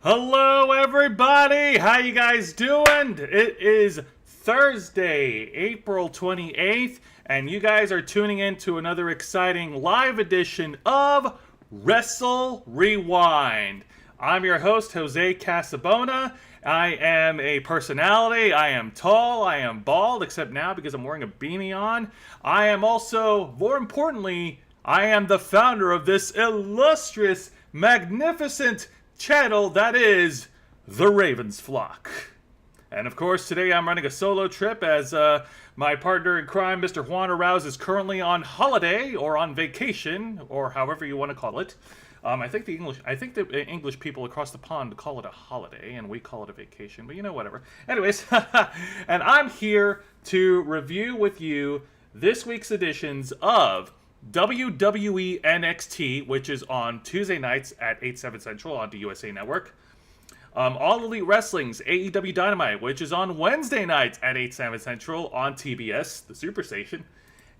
Hello, everybody. How you guys doing? It is Thursday, April 28th, and you guys are tuning in to another exciting live edition of Wrestle Rewind. I'm your host, Jose Casabona. I am a personality. I am tall. I am bald, except now because I'm wearing a beanie on. I am also, more importantly, I am the founder of this illustrious, magnificent channel that is the Ravens Flock. And of course, today I'm running a solo trip as my partner in crime, Mr. Juan Arouse, is currently on holiday or on vacation, or however you want to call it. I think the English people across the pond call it a holiday, and we call it a vacation. But you know, whatever. Anyways, and I'm here to review with you this week's editions of WWE NXT, which is on Tuesday nights at 8/7 Central on the USA Network. All Elite Wrestling's AEW Dynamite, which is on Wednesday nights at 8/7 Central on TBS, the Superstation.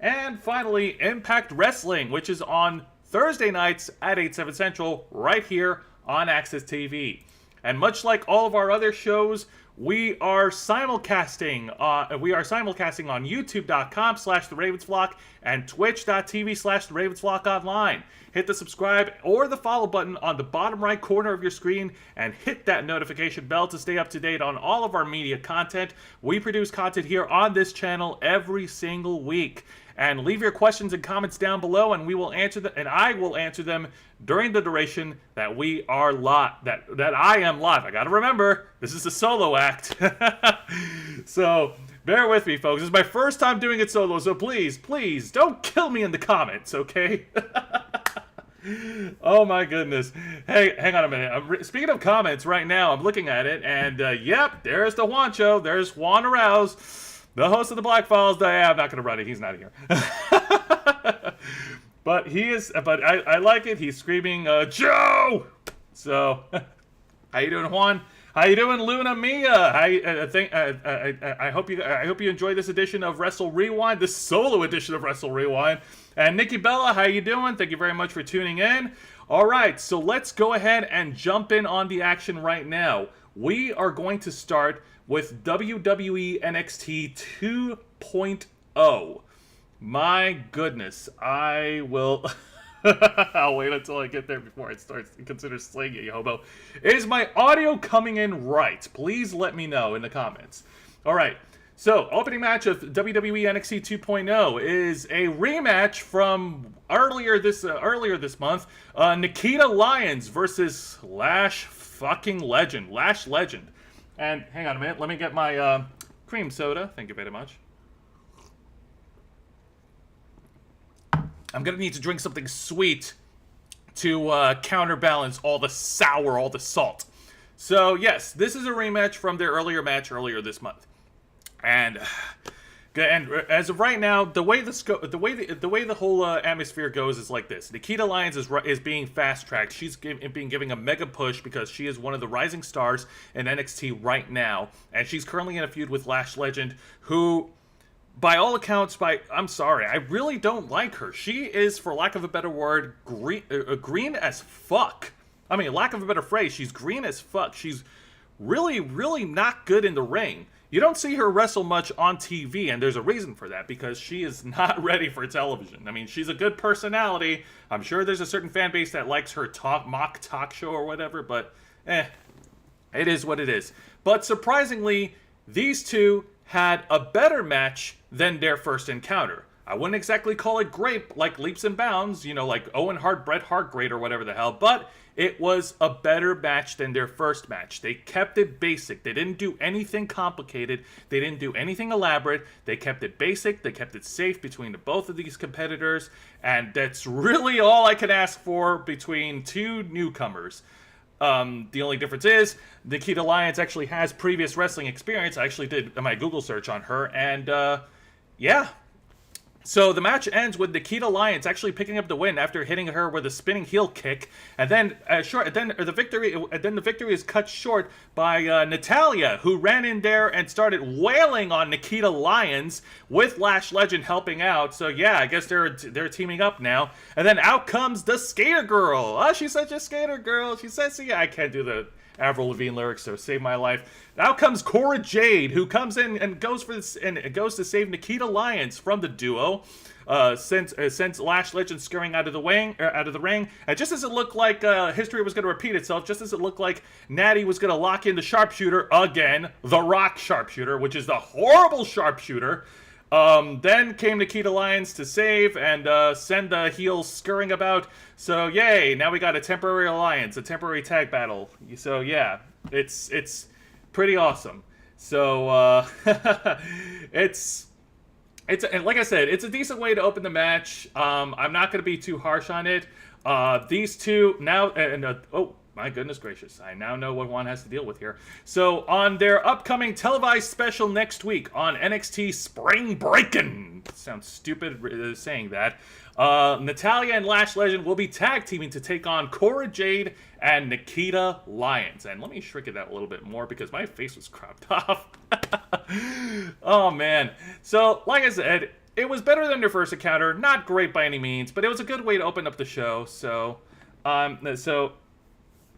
And finally, Impact Wrestling, which is on Thursday nights at 8/7 Central right here on Access TV. And much like all of our other shows, we are simulcasting on youtube.com/theravensflock and twitch.tv/theravensflock online. Hit the subscribe or the follow button on the bottom right corner of your screen and hit that notification bell to stay up to date on all of our media content. We produce content here on this channel every single week. And leave your questions and comments down below, and we will answer them, and I will answer them during the duration that we are live. That I am live. I gotta remember, this is a solo act, so bear with me, folks. This is my first time doing it solo, so please don't kill me in the comments, okay? Oh my goodness. Hey, hang on a minute. Speaking of comments, right now I'm looking at it, and yep, there's the Juancho. There's Juan Arouse, the host of the Black Files. I'm not going to run it. He's not here. But he is. But I like it. He's screaming, Joe! So, how you doing, Juan? How you doing, Luna Mia? I hope you enjoy this edition of Wrestle Rewind, this solo edition of Wrestle Rewind. And Nikki Bella, how you doing? Thank you very much for tuning in. All right, so let's go ahead and jump in on the action right now. We are going to start with WWE NXT 2.0. My goodness, I will... I'll wait until I get there before I start to consider slaying you, hobo. Is my audio coming in right? Please let me know in the comments. All right, so opening match of WWE NXT 2.0 is a rematch from earlier this month. Nikita Lyons versus Lash Legend. And hang on a minute, let me get my cream soda. Thank you very much. I'm going to need to drink something sweet to counterbalance all the sour, all the salt. So, yes, this is a rematch from their earlier match earlier this month. And as of right now, the way the whole atmosphere goes is like this. Nikita Lyons is being fast-tracked. She's being given a mega push because she is one of the rising stars in NXT right now. And she's currently in a feud with Lash Legend, who... by all accounts, I'm sorry, I really don't like her. She is, for lack of a better word, green as fuck. I mean, lack of a better phrase, she's green as fuck. She's really, really not good in the ring. You don't see her wrestle much on TV, and there's a reason for that, because she is not ready for television. I mean, she's a good personality. I'm sure there's a certain fan base that likes her mock talk show or whatever, but it is what it is. But surprisingly, these two had a better match than their first encounter. I wouldn't exactly call it great, like leaps and bounds, you know, like Owen Hart, Bret Hart great or whatever the hell, but it was a better match than their first match. They kept it basic. They didn't do anything complicated. They didn't do anything elaborate. They kept it basic. They kept it safe between both of these competitors, and that's really all I can ask for between two newcomers. The only difference is Nikita Lyons actually has previous wrestling experience. I actually did my Google search on her, and yeah. So the match ends with Nikita Lyons actually picking up the win after hitting her with a spinning heel kick, and then the victory is cut short by Natalya, who ran in there and started wailing on Nikita Lyons with Lash Legend helping out. So yeah, I guess they're teaming up now. And then out comes the Skater Girl. Oh, she's such a Skater Girl. She says, "Yeah, I can't do the Avril Lavigne lyrics, so save my life." Out comes Cora Jade, who comes in and goes to save Nikita Lyons from the duo. Since Lash Legend scurrying out of the ring, and just as it looked like history was going to repeat itself, just as it looked like Natty was going to lock in the sharpshooter again, the Rock sharpshooter, which is the horrible sharpshooter. Then came Nikita Lyons to save and send the heels scurrying about. So yay! Now we got a temporary alliance, a temporary tag battle. So yeah, it's pretty awesome. So it's and like I said, it's a decent way to open the match. I'm not going to be too harsh on it. These two now, oh my goodness gracious, I now know what Juan has to deal with here. So on their upcoming televised special next week on NXT Spring Breakin', sounds stupid saying that, Natalya and Lash Legend will be tag teaming to take on Cora Jade and Nikita Lyons. And let me shrink it out a little bit more because my face was cropped off. Oh man. So like I said, it was better than their first encounter. Not great by any means, but it was a good way to open up the show. So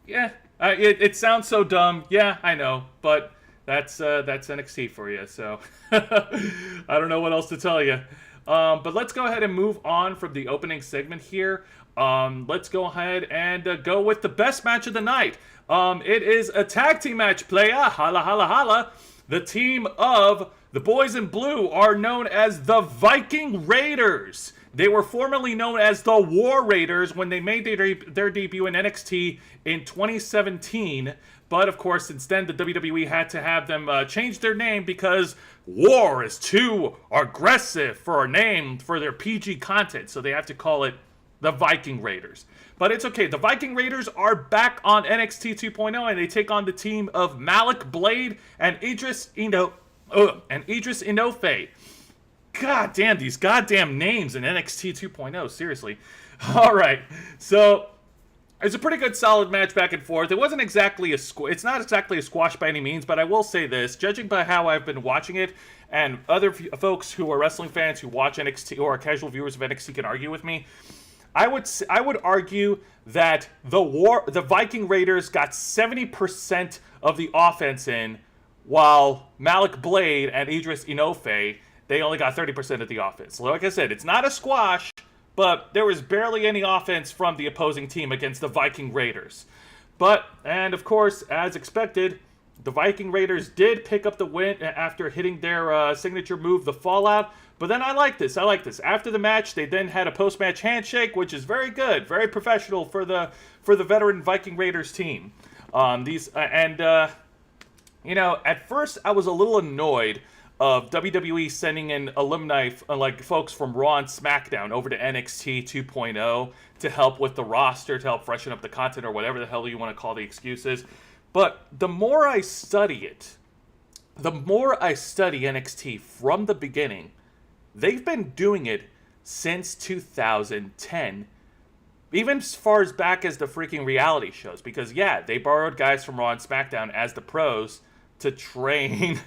yeah, it sounds so dumb. Yeah, I know, but that's NXT for you. So I don't know what else to tell you. But let's go ahead and move on from the opening segment here. Let's go ahead and go with the best match of the night. It is a tag team match, playa. Holla, holla, holla. The team of the Boys in Blue are known as the Viking Raiders. They were formerly known as the War Raiders when they made their debut in NXT in 2017. But, of course, since then, the WWE had to have them change their name because war is too aggressive for a name for their PG content. So they have to call it the Viking Raiders. But it's okay. The Viking Raiders are back on NXT 2.0, and they take on the team of Malik Blade and Idris Inoue. God damn, these goddamn names in NXT 2.0. Seriously. All right. So it's a pretty good, solid match back and forth. It wasn't exactly it's not exactly a squash by any means, but I will say this: judging by how I've been watching it, and other folks who are wrestling fans who watch NXT or are casual viewers of NXT can argue with me, I would argue that the Viking Raiders got 70% of the offense in, while Malik Blade and Idris Inoue, they only got 30% of the offense. Like I said, it's not a squash, but there was barely any offense from the opposing team against the Viking Raiders. And of course, as expected, the Viking Raiders did pick up the win after hitting their signature move, the Fallout. But then I like this. After the match, they then had a post-match handshake, which is very good, very professional for the veteran Viking Raiders team. At first I was a little annoyed of WWE sending in alumni, like folks from Raw and SmackDown, over to NXT 2.0 to help with the roster, to help freshen up the content, or whatever the hell you want to call the excuses. But the more I study it, the more I study NXT from the beginning, they've been doing it since 2010. Even as far as back as the freaking reality shows. Because, yeah, they borrowed guys from Raw and SmackDown as the pros to train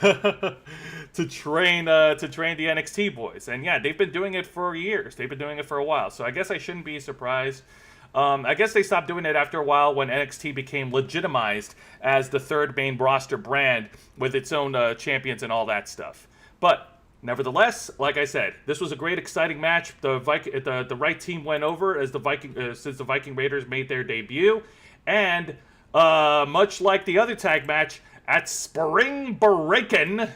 to train the NXT boys. And yeah, they've been doing it for years. They've been doing it for a while. So I guess I shouldn't be surprised. I guess they stopped doing it after a while when NXT became legitimized as the third main roster brand with its own champions and all that stuff. But nevertheless, like I said, this was a great, exciting match. The right team went over as since the Viking Raiders made their debut, and much like the other tag match at Spring Breakin',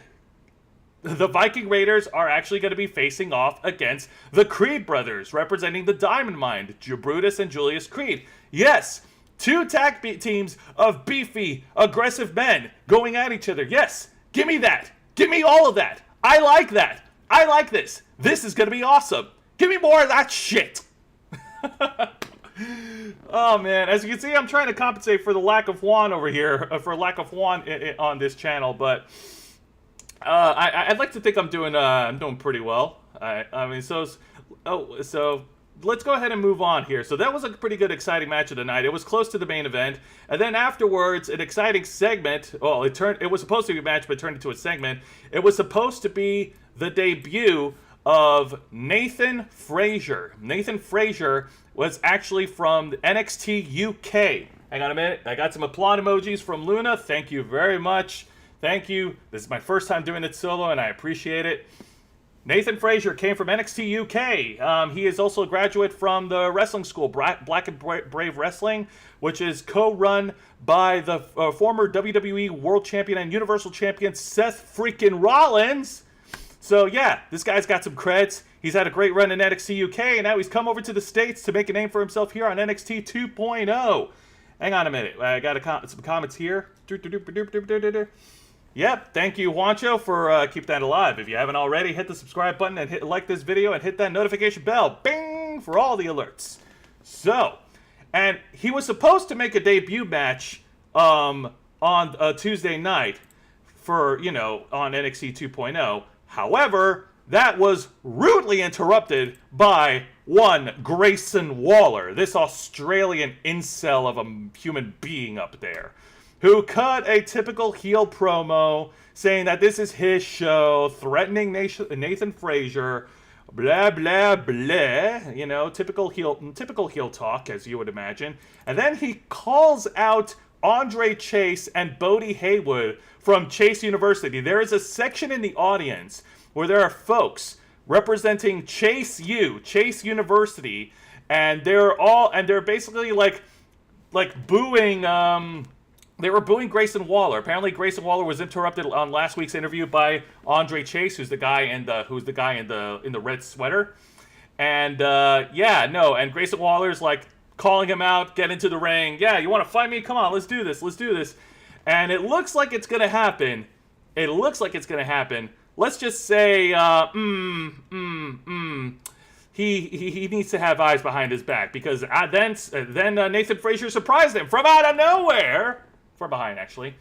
the Viking Raiders are actually going to be facing off against the Creed brothers, representing the Diamond Mine, Brutus and Julius Creed. Yes, two tag teams of beefy, aggressive men going at each other. Yes, give me that. Give me all of that. I like that. I like this. This is going to be awesome. Give me more of that shit. Oh, man. As you can see, I'm trying to compensate for the lack of Juan over here, for lack of Juan on this channel, but I'd like to think I'm doing pretty well. I mean, so let's go ahead and move on here. So that was a pretty good, exciting match of the night. It was close to the main event, and then afterwards, an exciting segment. Well, it was supposed to be a match, but it turned into a segment. It was supposed to be the debut of Nathan Frazier. Nathan Frazier was actually from NXT UK. Hang on a minute. I got some applaud emojis from Luna. Thank you very much. Thank you. This is my first time doing it solo, and I appreciate it. Nathan Frazier came from NXT UK. He is also a graduate from the wrestling school, Black and Brave Wrestling, which is co-run by the former WWE World Champion and Universal Champion Seth freaking Rollins. So yeah, this guy's got some creds. He's had a great run in NXT UK, and now he's come over to the States to make a name for himself here on NXT 2.0. Hang on a minute. I got some comments here. Yep, thank you, Juancho, for keeping that alive. If you haven't already, hit the subscribe button and like this video and hit that notification bell. Bing! For all the alerts. So, and he was supposed to make a debut match on Tuesday night for, on NXT 2.0. However, that was rudely interrupted by one Grayson Waller, this Australian incel of a human being up there, who cut a typical heel promo saying that this is his show, threatening Nathan Frazier, blah, blah, blah, typical heel talk, as you would imagine. And then he calls out Andre Chase and Bodie Haywood from Chase University. There is a section in the audience where there are folks representing Chase University, and they're basically like booing. They were booing Grayson Waller. Apparently, Grayson Waller was interrupted on last week's interview by Andre Chase, who's the guy in the red sweater. And and Grayson Waller's like calling him out, get into the ring. Yeah, you want to fight me? Come on, let's do this. And it looks like it's gonna happen. Let's just say, he needs to have eyes behind his back, because then Nathan Frazier surprised him from out of nowhere, from behind actually,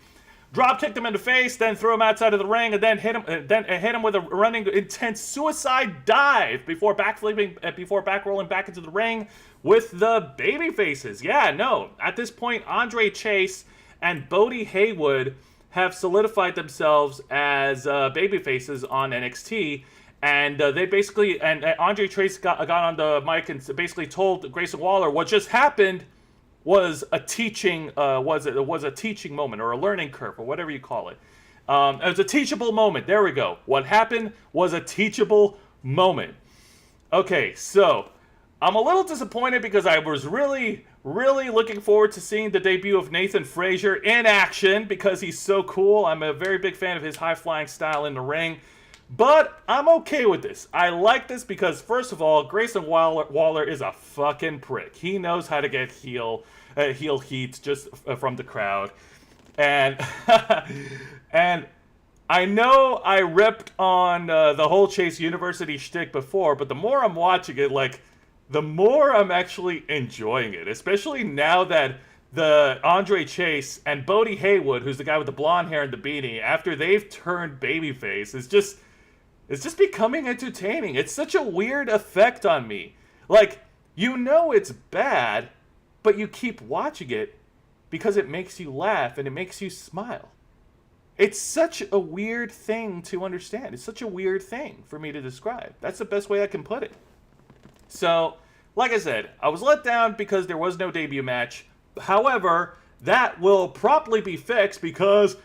drop kicked him in the face, then threw him outside of the ring, and then hit him with a running intense suicide dive before backrolling back into the ring with the baby faces. Yeah, no, at this point, Andre Chase and Bodie Haywood have solidified themselves as baby faces on NXT. And they basically, and Andre Chase got on the mic and basically told Grayson Waller what just happened was a teaching moment, or a learning curve, or whatever you call it. It was a teachable moment. There we go. What happened was a teachable moment. Okay, so I'm a little disappointed because I was really looking forward to seeing the debut of Nathan Frazier in action, because he's so cool. I'm a very big fan of his high-flying style in the ring. But I'm okay with this. I like this because, first of all, Grayson Waller is a fucking prick. He knows how to get heel heat just from the crowd. And and I know I ripped on the whole Chase University shtick before, but the more I'm watching it, the more I'm actually enjoying it. Especially now that the Andre Chase and Bodie Haywood, who's the guy with the blonde hair and the beanie, after they've turned babyface, it's just becoming entertaining. It's such a weird effect on me. It's bad, but you keep watching it because it makes you laugh and it makes you smile. It's such a weird thing to understand. It's such a weird thing for me to describe. That's the best way I can put it. So, like I said, I was let down because there was no debut match. However, that will promptly be fixed because,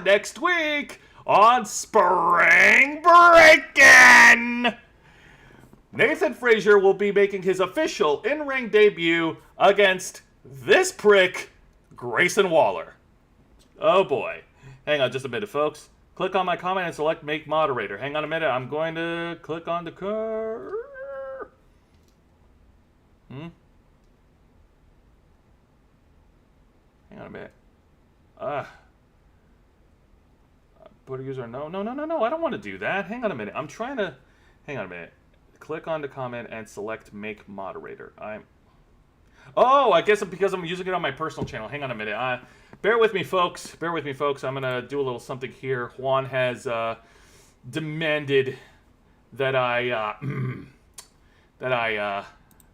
next week on Spring Breakin', Nathan Frazier will be making his official in-ring debut against this prick, Grayson Waller. Oh boy. Hang on just a minute, folks. Click on my comment and select Make Moderator. Hang on a minute. I'm going to click on the card. Hang on a minute. Put a user. No. I don't want to do that. Hang on a minute. Hang on a minute. Click on the comment and select Make Moderator. I guess because I'm using it on my personal channel. Hang on a minute. Bear with me, folks. I'm going to do a little something here. Juan has demanded that I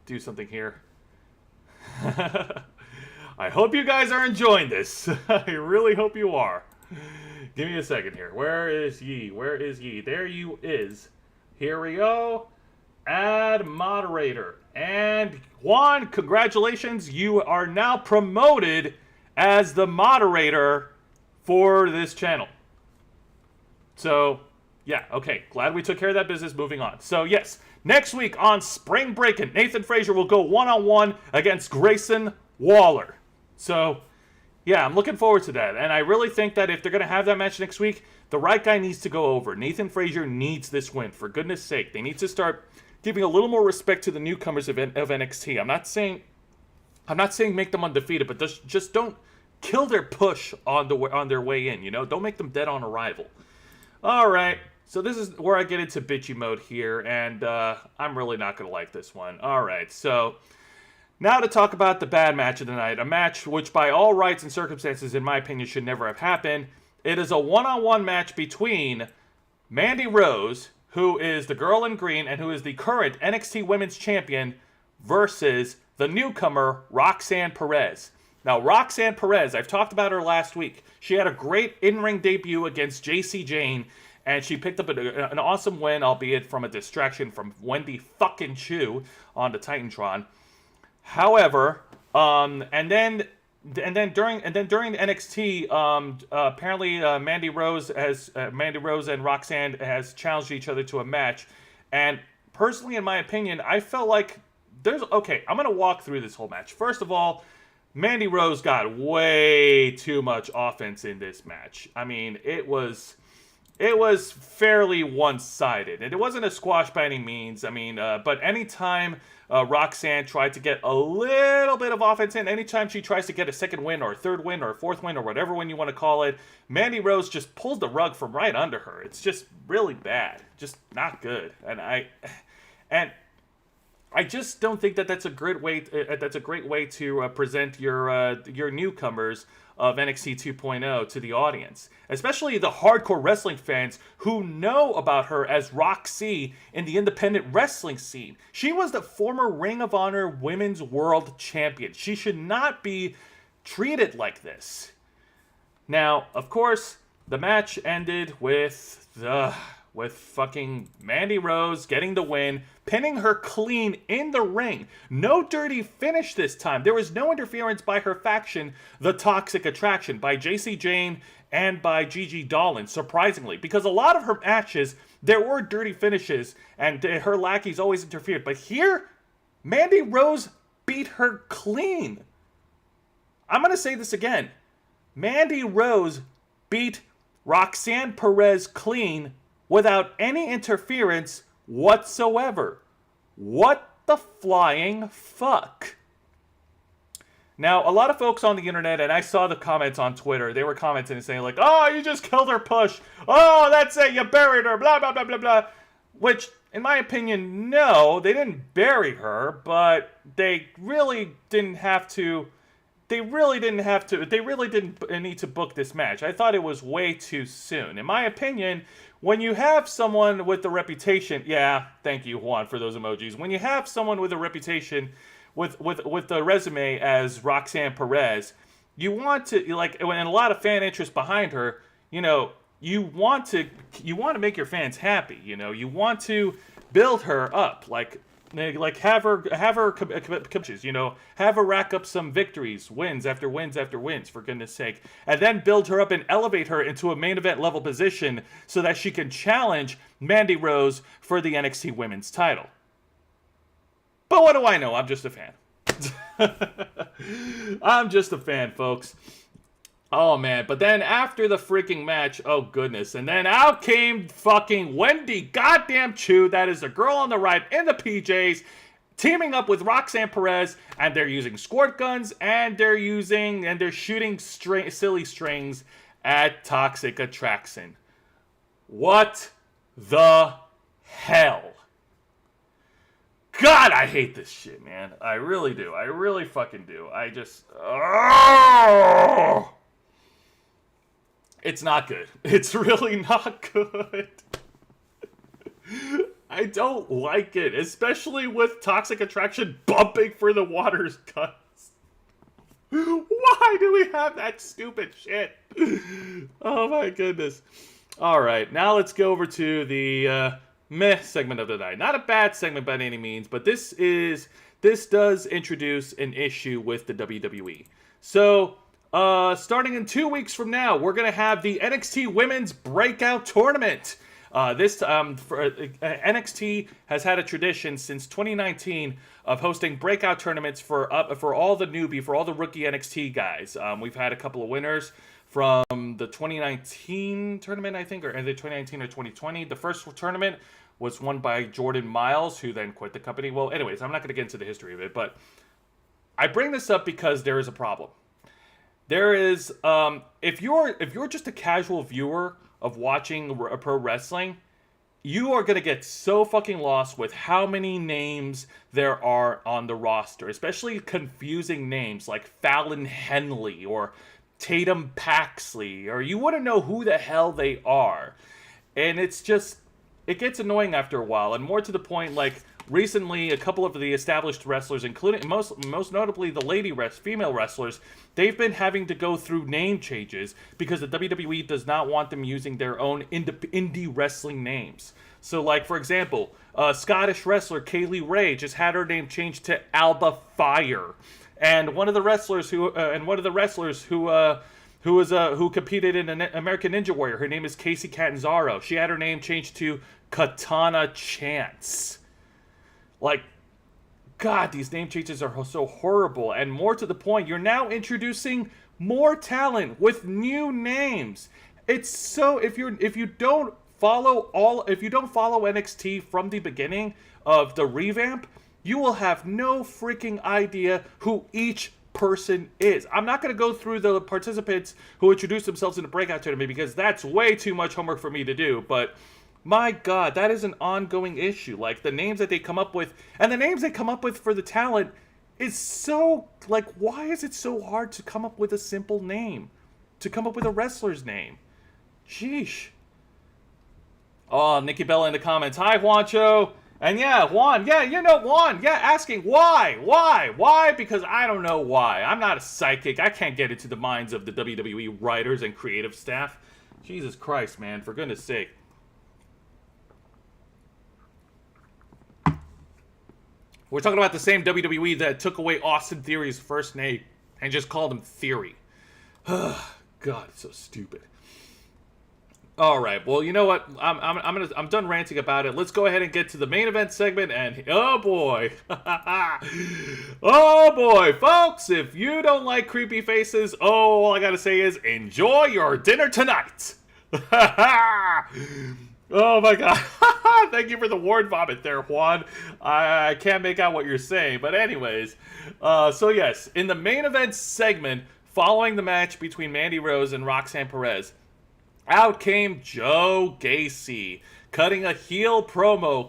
do something here. I hope you guys are enjoying this. I really hope you are. Give me a second here. Where is ye? Where is ye? There you is. Here we go. Add moderator. And Juan, congratulations. You are now promoted as the moderator for this channel. So, yeah, okay. Glad we took care of that business. Moving on. So, yes, next week on Spring Breakin', Nathan Frazier will go one-on-one against Grayson Waller. So, yeah, I'm looking forward to that. And I really think that if they're going to have that match next week, the right guy needs to go over. Nathan Frazier needs this win. For goodness sake, they need to start giving a little more respect to the newcomers of NXT. I'm not saying make them undefeated, but just don't kill their push on their way in. You know, don't make them dead on arrival. All right, so this is where I get into bitchy mode here, and I'm really not going to like this one. All right, so now to talk about the bad match of the night, a match which by all rights and circumstances, in my opinion, should never have happened. It is a one-on-one match between Mandy Rose, who is the girl in green and who is the current NXT Women's Champion, versus the newcomer, Roxanne Perez. Now, Roxanne Perez, I've talked about her last week. She had a great in-ring debut against JC Jane, and she picked up an awesome win, albeit from a distraction from Wendy fucking Chu on the Titantron. However, and then during NXT, apparently Mandy Rose and Roxanne has challenged each other to a match, and personally, in my opinion, I felt like I'm gonna walk through this whole match. First of all, Mandy Rose got way too much offense in this match. I mean, it was fairly one-sided, and it wasn't a squash by any means. I mean, but anytime Roxanne tried to get a little bit of offense in, anytime she tries to get a second win or a third win or a fourth win or whatever one you want to call it, Mandy Rose just pulls the rug from right under her. It's just really bad, just not good, and I just don't think that that's a great way. That's a great way to present your newcomers of NXT 2.0 to the audience, especially the hardcore wrestling fans who know about her as Roxy in the independent wrestling scene. She was the former Ring of Honor Women's World Champion. She should not be treated like this. Now, of course, the match ended with fucking Mandy Rose getting the win, pinning her clean in the ring. No dirty finish this time. There was no interference by her faction, the Toxic Attraction, by JC Jane and by Gigi Dolan, surprisingly. Because a lot of her matches, there were dirty finishes, and her lackeys always interfered. But here, Mandy Rose beat her clean. I'm going to say this again. Mandy Rose beat Roxanne Perez clean without any interference whatsoever. What the flying fuck? Now, a lot of folks on the internet, and I saw the comments on Twitter, they were commenting and saying like, oh, you just killed her push. Oh, that's it, you buried her, blah, blah, blah, blah, blah. Which, in my opinion, no, they didn't bury her, but they really didn't have to. They really didn't need to book this match. I thought it was way too soon. In my opinion, when you have someone with the reputation, yeah, thank you, Juan, for those emojis. When you have someone with a reputation, with the resume as Roxanne Perez, you want to, like, and a lot of fan interest behind her, you know, you want to make your fans happy. You know, you want to build her up, like have her, you know, have her rack up some victories, wins after wins after wins, for goodness sake, and then build her up and elevate her into a main event level position so that she can challenge Mandy Rose for the NXT Women's title. But what do I know? I'm just a fan. I'm just a fan, folks. Oh, man. But then after the freaking match, oh, goodness. And then out came fucking Wendy goddamn Chu. That is the girl on the right in the PJs, teaming up with Roxanne Perez. And they're using squirt guns. And they're shooting silly strings at Toxic Attraction. What the hell? God, I hate this shit, man. I really do. I really fucking do. I just... Oh! It's not good. It's really not good. I don't like it, especially with Toxic Attraction bumping for the Waters cuts. Why do we have that stupid shit? Oh my goodness. All right, now let's go over to the meh segment of the night. Not a bad segment by any means, but this does introduce an issue with the WWE. So, starting in 2 weeks from now, we're gonna have the NXT Women's Breakout Tournament. NXT has had a tradition since 2019 of hosting breakout tournaments for all the rookie NXT guys. We've had a couple of winners from the 2019 tournament, I think, or either 2019 or 2020. The first tournament was won by Jordan Miles, who then quit the company. Well, anyways, I'm not going to get into the history of it, but I bring this up because there is a problem. There is, if you're just a casual viewer of watching pro wrestling, you are going to get so fucking lost with how many names there are on the roster, especially confusing names like Fallon Henley or Tatum Paxley, or you wouldn't know who the hell they are. And it gets annoying after a while. And more to the point, like recently, a couple of the established wrestlers, including most notably the female wrestlers, they've been having to go through name changes because the WWE does not want them using their own indie wrestling names. So, like for example, Scottish wrestler Kaylee Ray just had her name changed to Alba Fire, and one of the wrestlers who competed in an American Ninja Warrior, her name is Casey Catanzaro. She had her name changed to Katana Chance. Like, God, these name changes are so horrible. And more to the point, you're now introducing more talent with new names. It's so if you don't follow NXT from the beginning of the revamp, you will have no freaking idea who each person is. I'm not going to go through the participants who introduced themselves in the breakout tournament because that's way too much homework for me to do, but my God, that is an ongoing issue. Like, the names that they come up with, and the names they come up with for the talent is so, like, why is it so hard to come up with a simple name? To come up with a wrestler's name? Sheesh. Oh, Nikki Bella in the comments. Hi, Juancho. And yeah, Juan. Yeah, Juan. Yeah, asking why? Why? Because I don't know why. I'm not a psychic. I can't get into the minds of the WWE writers and creative staff. Jesus Christ, man. For goodness sake. We're talking about the same WWE that took away Austin Theory's first name and just called him Theory. God, it's so stupid. All right, well, you know what? I'm done ranting about it. Let's go ahead and get to the main event segment. And oh boy, oh boy, folks! If you don't like creepy faces, all I gotta say is enjoy your dinner tonight. Oh my God. Thank you for the word vomit there, Juan. I can't make out what you're saying. But anyways, so yes, in the main event segment, following the match between Mandy Rose and Roxanne Perez, out came Joe Gacy, cutting a heel promo,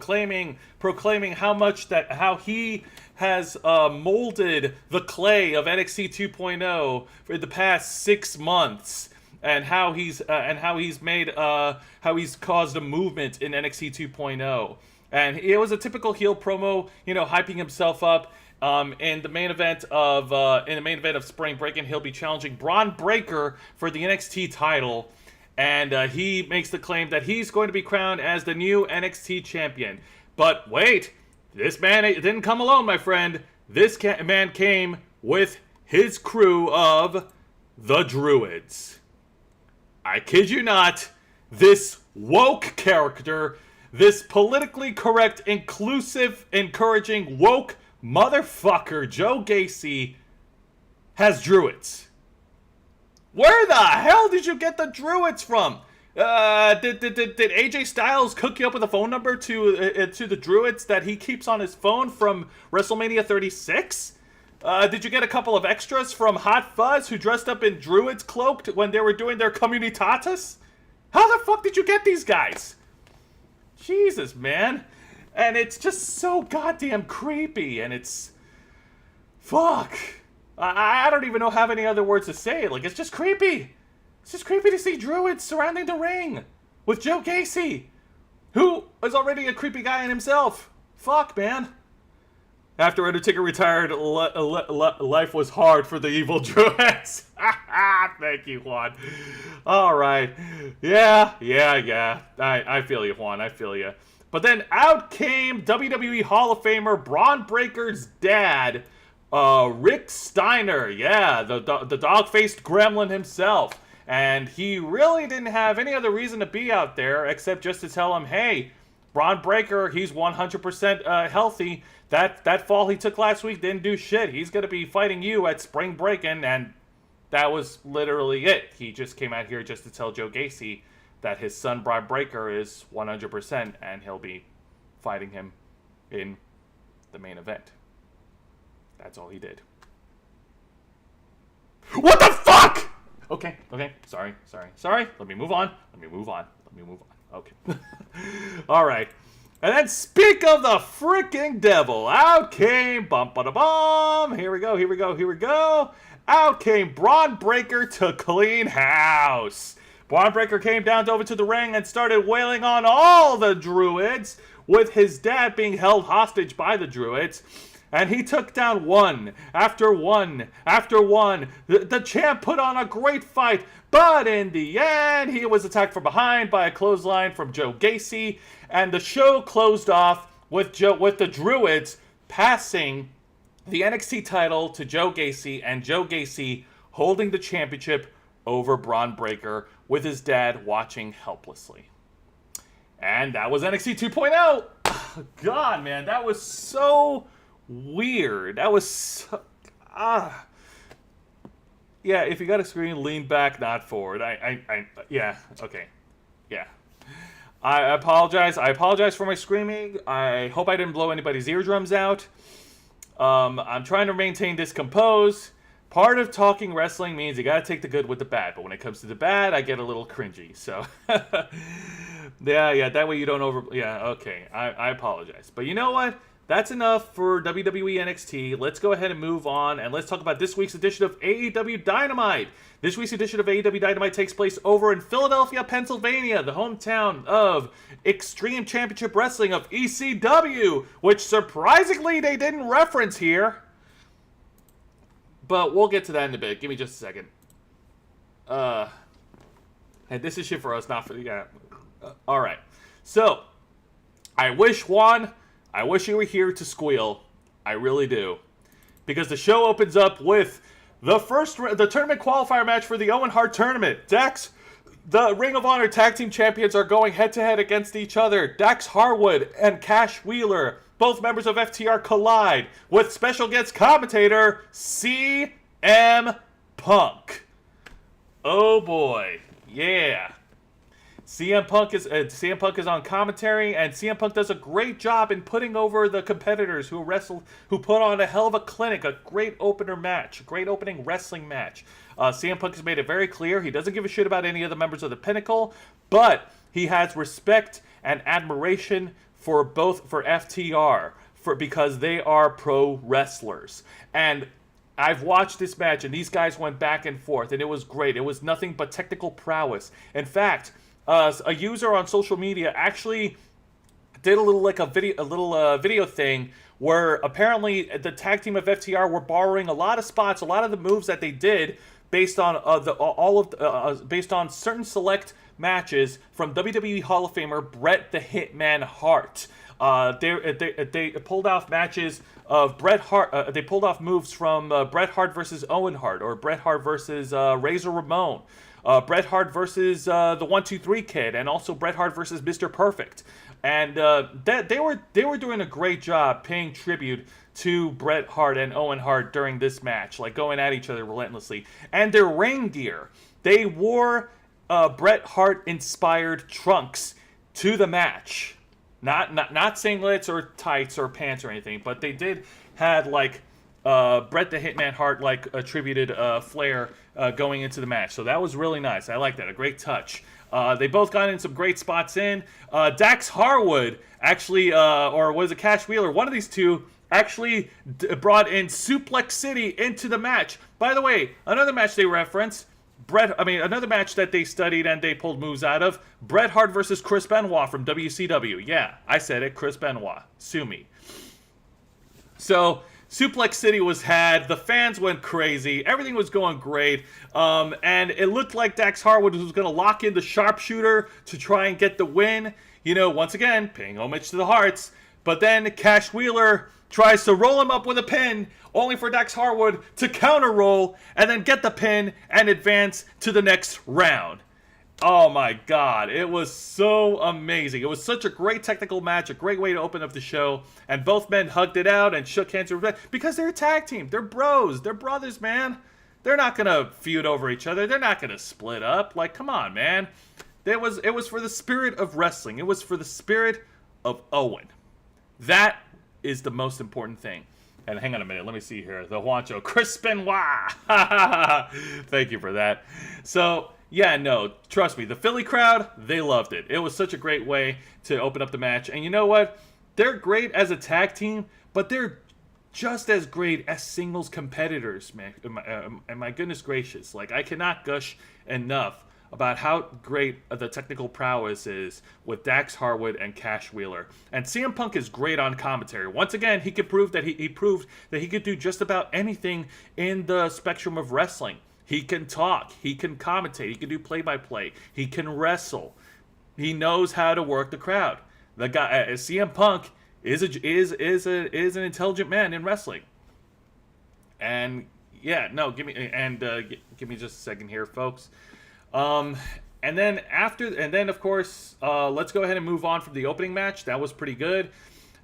proclaiming how he has molded the clay of NXT 2.0 for the past 6 months. And how he's caused a movement in NXT 2.0, and it was a typical heel promo, hyping himself up. In the main event of Spring Breakin, he'll be challenging Braun Breaker for the NXT title, and he makes the claim that he's going to be crowned as the new NXT champion. But wait, this man didn't come alone, my friend. This man came with his crew of the Druids. I kid you not, this woke character, this politically correct, inclusive, encouraging, woke motherfucker, Joe Gacy, has Druids. Where the hell did you get the Druids from? Did AJ Styles hook you up with a phone number to the Druids that he keeps on his phone from WrestleMania 36? Did you get a couple of extras from Hot Fuzz who dressed up in Druids cloaked when they were doing their Communitatis? How the fuck did you get these guys? Jesus, man. And it's just so goddamn creepy, and it's... Fuck. I don't even have any other words to say. Like, it's just creepy. It's just creepy to see Druids surrounding the ring with Joe Gacy. who is already a creepy guy in himself. Fuck, man. After Undertaker retired, life was hard for the evil Druids. Thank you, Juan. All right. Yeah. I feel you, Juan. I feel you. But then out came WWE Hall of Famer Braun Breaker's dad, Rick Steiner. Yeah, the dog-faced gremlin himself. And he really didn't have any other reason to be out there except just to tell him, hey, Braun Breaker, he's 100% healthy. That fall he took last week didn't do shit. He's going to be fighting you at Spring Breakin', and that was literally it. He just came out here just to tell Joe Gacy that his son, Braun Breaker, is 100%, and he'll be fighting him in the main event. That's all he did. What the fuck?! Okay. Sorry. Let me move on. Okay. All right. And then speak of the freaking devil. Out came bum. Here we go. Out came Braun Breaker to clean house. Braun Breaker came down over to the ring and started wailing on all the Druids, with his dad being held hostage by the Druids. And he took down one after one. The champ put on a great fight, but in the end, he was attacked from behind by a clothesline from Joe Gacy, and the show closed off with the Druids passing the NXT title to Joe Gacy, and Joe Gacy holding the championship over Braun Breaker, with his dad watching helplessly. And that was NXT 2.0. Oh, God, man, that was so weird. That was so, yeah, if you got a screen, lean back, not forward. Yeah, okay. Yeah. I apologize for my screaming. I hope I didn't blow anybody's eardrums out. I'm trying to maintain this composed. Part of talking wrestling means you gotta take the good with the bad, but when it comes to the bad, I get a little cringy, so. yeah, that way you don't okay, I apologize. But you know what? That's enough for WWE NXT. Let's go ahead and move on, and let's talk about this week's edition of AEW Dynamite. This week's edition of AEW Dynamite takes place over in Philadelphia, Pennsylvania, the hometown of Extreme Championship Wrestling of ECW, which surprisingly they didn't reference here. But we'll get to that in a bit. Give me just a second. And this is shit for us, not for you. Yeah. All right. So, I wish you were here to squeal. I really do. Because the show opens up with the tournament qualifier match for the Owen Hart tournament. The Ring of Honor Tag Team Champions are going head-to-head against each other. Dax Harwood and Cash Wheeler, both members of FTR, collide with special guest commentator CM Punk. Oh boy. Yeah. CM Punk is on commentary, and CM Punk does a great job in putting over the competitors who put on a hell of a clinic, a great opening wrestling match. CM Punk has made it very clear he doesn't give a shit about any of the members of the Pinnacle, but he has respect and admiration for FTR because they are pro wrestlers. And I've watched this match, and these guys went back and forth, and it was great. It was nothing but technical prowess. In fact, a user on social media actually did a little video thing where apparently the tag team of FTR were borrowing a lot of spots, a lot of the moves that they did based on based on certain select matches from WWE Hall of Famer Bret the Hitman Hart. They pulled off matches of Bret Hart. They pulled off moves from Bret Hart versus Owen Hart, or Bret Hart versus Razor Ramon. Bret Hart versus the 1-2-3 Kid, and also Bret Hart versus Mr. Perfect. And they were doing a great job paying tribute to Bret Hart and Owen Hart during this match, like going at each other relentlessly. And their ring gear, they wore Bret Hart inspired trunks to the match. Not singlets or tights or pants or anything, but they did had like Bret the Hitman Hart like attributed flair going into the match. So that was really nice. I like that. A great touch. They both got in some great spots in. Dax Harwood actually, or was it Cash Wheeler? One of these two actually brought in Suplex City into the match. By the way, another match they reference, another match that they studied and they pulled moves out of, Bret Hart versus Chris Benoit from WCW. Yeah, I said it, Chris Benoit. Sue me. So, Suplex City was had, the fans went crazy, everything was going great, and it looked like Dax Harwood was going to lock in the sharpshooter to try and get the win. You know, once again, paying homage to the Harts. But then Cash Wheeler tries to roll him up with a pin, only for Dax Harwood to counter roll and then get the pin and advance to the next round. Oh my God, it was so amazing. It was such a great technical match, a great way to open up the show. And both men hugged it out and shook hands because they're a tag team. They're bros. They're brothers, man. They're not going to feud over each other. They're not going to split up. Like, come on, man. It was for the spirit of wrestling. It was for the spirit of Owen. That is the most important thing. And hang on a minute, let me see here. The Juancho, Chris Benoit. Thank you for that. So, yeah, no, trust me, the Philly crowd, they loved it. It was such a great way to open up the match. And you know what? They're great as a tag team, but they're just as great as singles competitors, man. And my goodness gracious, like, I cannot gush enough about how great the technical prowess is with Dax Harwood and Cash Wheeler. And CM Punk is great on commentary. Once again, he proved that he proved that he could do just about anything in the spectrum of wrestling. He can talk, he can commentate, he can do play-by-play, he can wrestle. He knows how to work the crowd. The guy, CM Punk is an intelligent man in wrestling. And yeah, no, give me just a second here, folks. And then of course, let's go ahead and move on from the opening match. That was pretty good.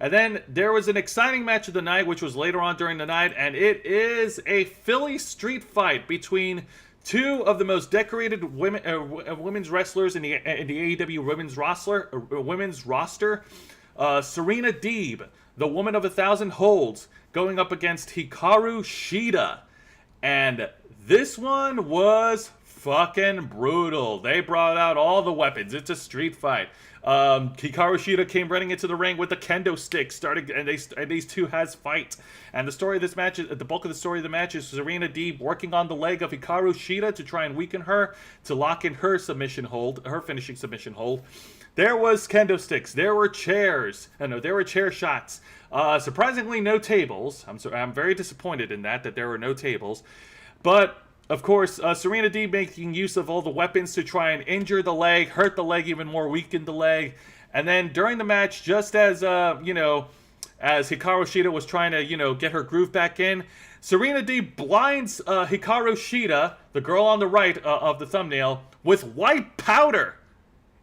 And then there was an exciting match of the night, which was later on during the night, and it is a Philly street fight between two of the most decorated women's wrestlers in the AEW women's roster. Serena Deeb, the woman of 1,000 holds, going up against Hikaru Shida. And this one was fucking brutal. They brought out all the weapons. It's a street fight. Hikaru Shida came running into the ring with a kendo stick, and these two has fight. And the story of this match, the bulk of the story of the match is Serena Deeb working on the leg of Hikaru Shida to try and weaken her, to lock in her submission hold, her finishing submission hold. There was kendo sticks. There were chairs. There were chair shots. Surprisingly, no tables. I'm very disappointed in that there were no tables. But of course, Serena Deeb making use of all the weapons to try and injure the leg, hurt the leg even more, weaken the leg. And then during the match, just as, as Hikaru Shida was trying to, get her groove back in, Serena Deeb blinds Hikaru Shida, the girl on the right of the thumbnail, with white powder.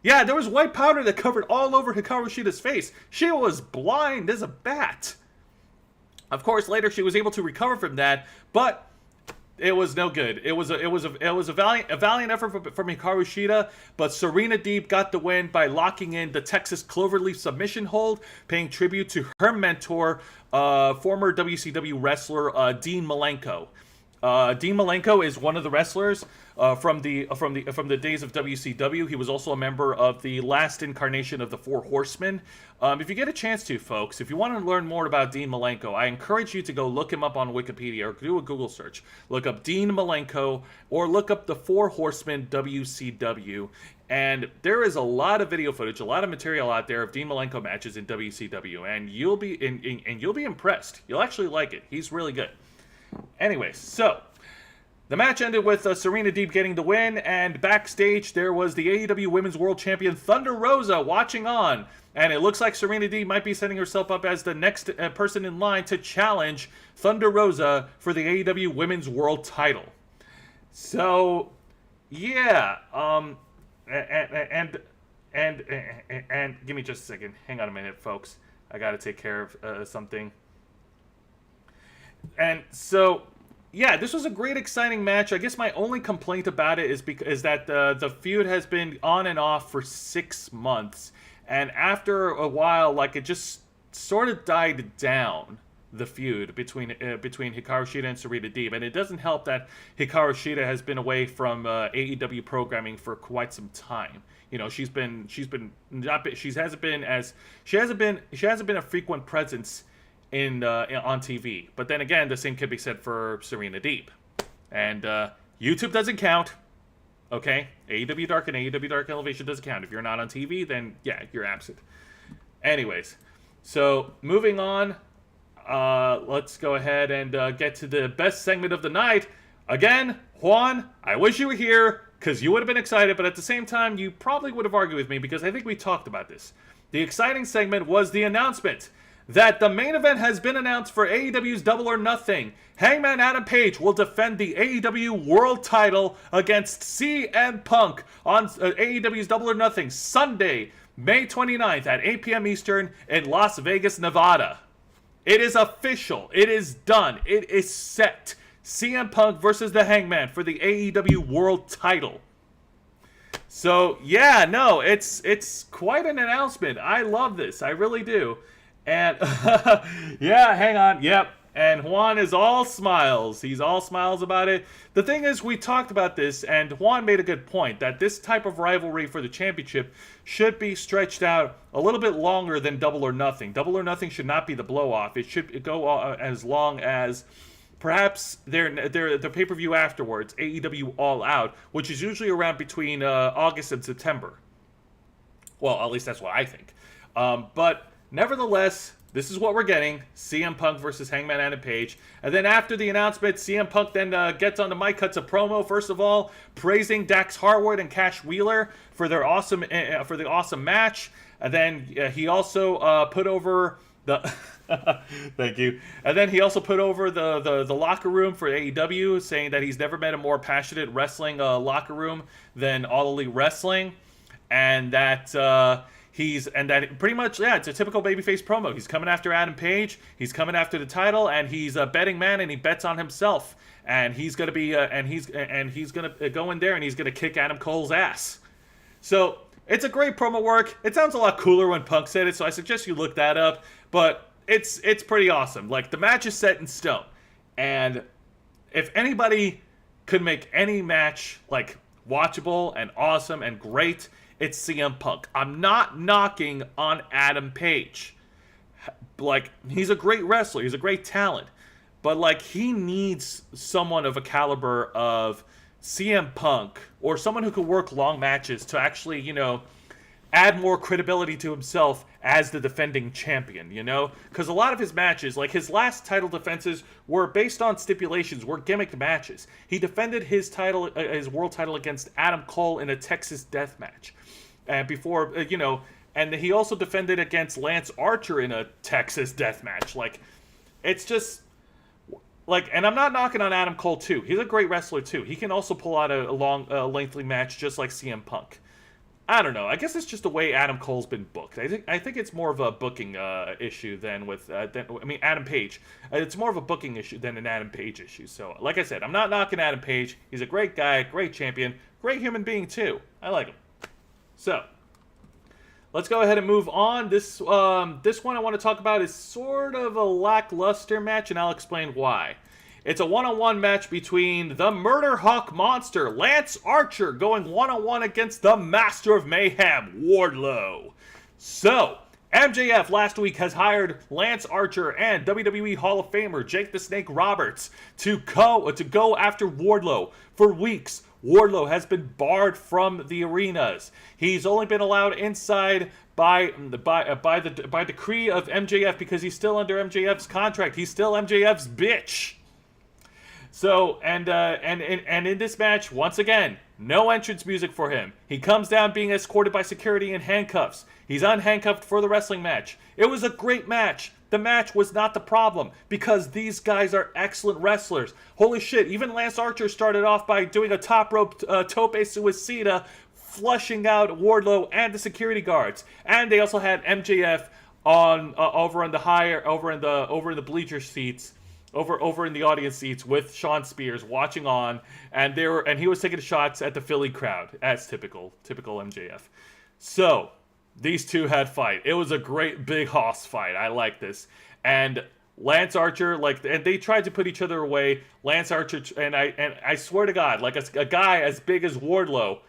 Yeah, there was white powder that covered all over Hikaru Shida's face. She was blind as a bat. Of course, later she was able to recover from that, but it was no good. It was a valiant effort from Hikaru Shida, but Serena Deeb got the win by locking in the Texas Cloverleaf submission hold, paying tribute to her mentor, former WCW wrestler Dean Malenko. Dean Malenko is one of the wrestlers from the days of WCW. He was also a member of the last incarnation of the Four Horsemen. If you get a chance to, folks, if you want to learn more about Dean Malenko, I encourage you to go look him up on Wikipedia or do a Google search. Look up Dean Malenko or look up the Four Horsemen WCW. And there is a lot of video footage, a lot of material out there of Dean Malenko matches in WCW, and you'll be impressed. You'll actually like it. He's really good. Anyways, so the match ended with Serena Deeb getting the win, and backstage there was the AEW Women's World Champion Thunder Rosa watching on, and it looks like Serena Deeb might be setting herself up as the next person in line to challenge Thunder Rosa for the AEW Women's World title. So, yeah, and give me just a second. Hang on a minute, folks. I gotta take care of something. And so, yeah, this was a great, exciting match. I guess my only complaint about it is that the feud has been on and off for 6 months, and after a while, like, it just sort of died down, the feud between Hikaru Shida and Serena Deeb, and it doesn't help that Hikaru Shida has been away from AEW programming for quite some time. You know, she hasn't been a frequent presence on TV. But then again, the same could be said for Serena Deeb. And YouTube doesn't count. Okay? AEW Dark and AEW Dark Elevation doesn't count. If you're not on TV, then yeah, you're absent. Anyways, so moving on, let's go ahead and get to the best segment of the night. Again, Juan, I wish you were here because you would have been excited, but at the same time, you probably would have argued with me because I think we talked about this. The exciting segment was the announcement that the main event has been announced for AEW's Double or Nothing. Hangman Adam Page will defend the AEW World Title against CM Punk on AEW's Double or Nothing Sunday, May 29th at 8 p.m. Eastern in Las Vegas, Nevada. It is official. It is done. It is set. CM Punk versus the Hangman for the AEW World Title. So, yeah, no, it's quite an announcement. I love this. I really do. And, yeah, hang on. Yep. And Juan is all smiles. He's all smiles about it. The thing is, we talked about this, and Juan made a good point, that this type of rivalry for the championship should be stretched out a little bit longer than Double or Nothing. Double or Nothing should not be the blow-off. It should go as long as perhaps their pay-per-view afterwards, AEW All Out, which is usually around between August and September. Well, at least that's what I think. But nevertheless, this is what we're getting. CM Punk versus Hangman Adam Page. And then after the announcement, CM Punk then gets on the mic, cuts a promo, first of all, praising Dax Harwood and Cash Wheeler for their awesome match. And then he also put over the... Thank you. And then he also put over the locker room for AEW, saying that he's never met a more passionate wrestling locker room than All Elite Wrestling. And that... pretty much, yeah, it's a typical babyface promo. He's coming after Adam Page, he's coming after the title, and he's a betting man, and he bets on himself. And he's gonna be, he's gonna go in there, and he's gonna kick Adam Cole's ass. So it's a great promo work. It sounds a lot cooler when Punk said it, so I suggest you look that up. But it's pretty awesome. Like, the match is set in stone, and if anybody could make any match like watchable and awesome and great, it's CM Punk. I'm not knocking on Adam Page. Like, he's a great wrestler. He's a great talent. But, like, he needs someone of a caliber of CM Punk or someone who could work long matches to actually, you know, add more credibility to himself as the defending champion, you know? Because a lot of his matches, like his last title defenses, were based on stipulations, were gimmicked matches. He defended his title, his world title against Adam Cole in a Texas death match. And before, you know, and he also defended against Lance Archer in a Texas death match. Like, it's just, like, and I'm not knocking on Adam Cole, too. He's a great wrestler, too. He can also pull out a long, lengthy match just like CM Punk. I don't know. I guess it's just the way Adam Cole's been booked. I think it's more of a booking issue than with Adam Page. It's more of a booking issue than an Adam Page issue. So, like I said, I'm not knocking Adam Page. He's a great guy, great champion, great human being too. I like him. So, let's go ahead and move on. This one I want to talk about is sort of a lackluster match, and I'll explain why. It's a one-on-one match between the Murder Hawk Monster, Lance Archer, going one-on-one against the Master of Mayhem, Wardlow. So, MJF last week has hired Lance Archer and WWE Hall of Famer Jake the Snake Roberts to go after Wardlow. For weeks, Wardlow has been barred from the arenas. He's only been allowed inside by decree of MJF because he's still under MJF's contract. He's still MJF's bitch. So, and in this match, once again, no entrance music for him. He comes down being escorted by security in handcuffs. He's unhandcuffed for the wrestling match. It was a great match. The match was not the problem because these guys are excellent wrestlers. Holy shit, even Lance Archer started off by doing a top rope tope suicida, flushing out Wardlow and the security guards. And they also had MJF on over in the bleacher seats. Over in the audience seats with Sean Spears watching on, and he was taking shots at the Philly crowd as typical MJF. So these two had fight. It was a great big hoss fight. I like this. And Lance Archer, and they tried to put each other away. Lance Archer, and I swear to God, like a guy as big as Wardlow,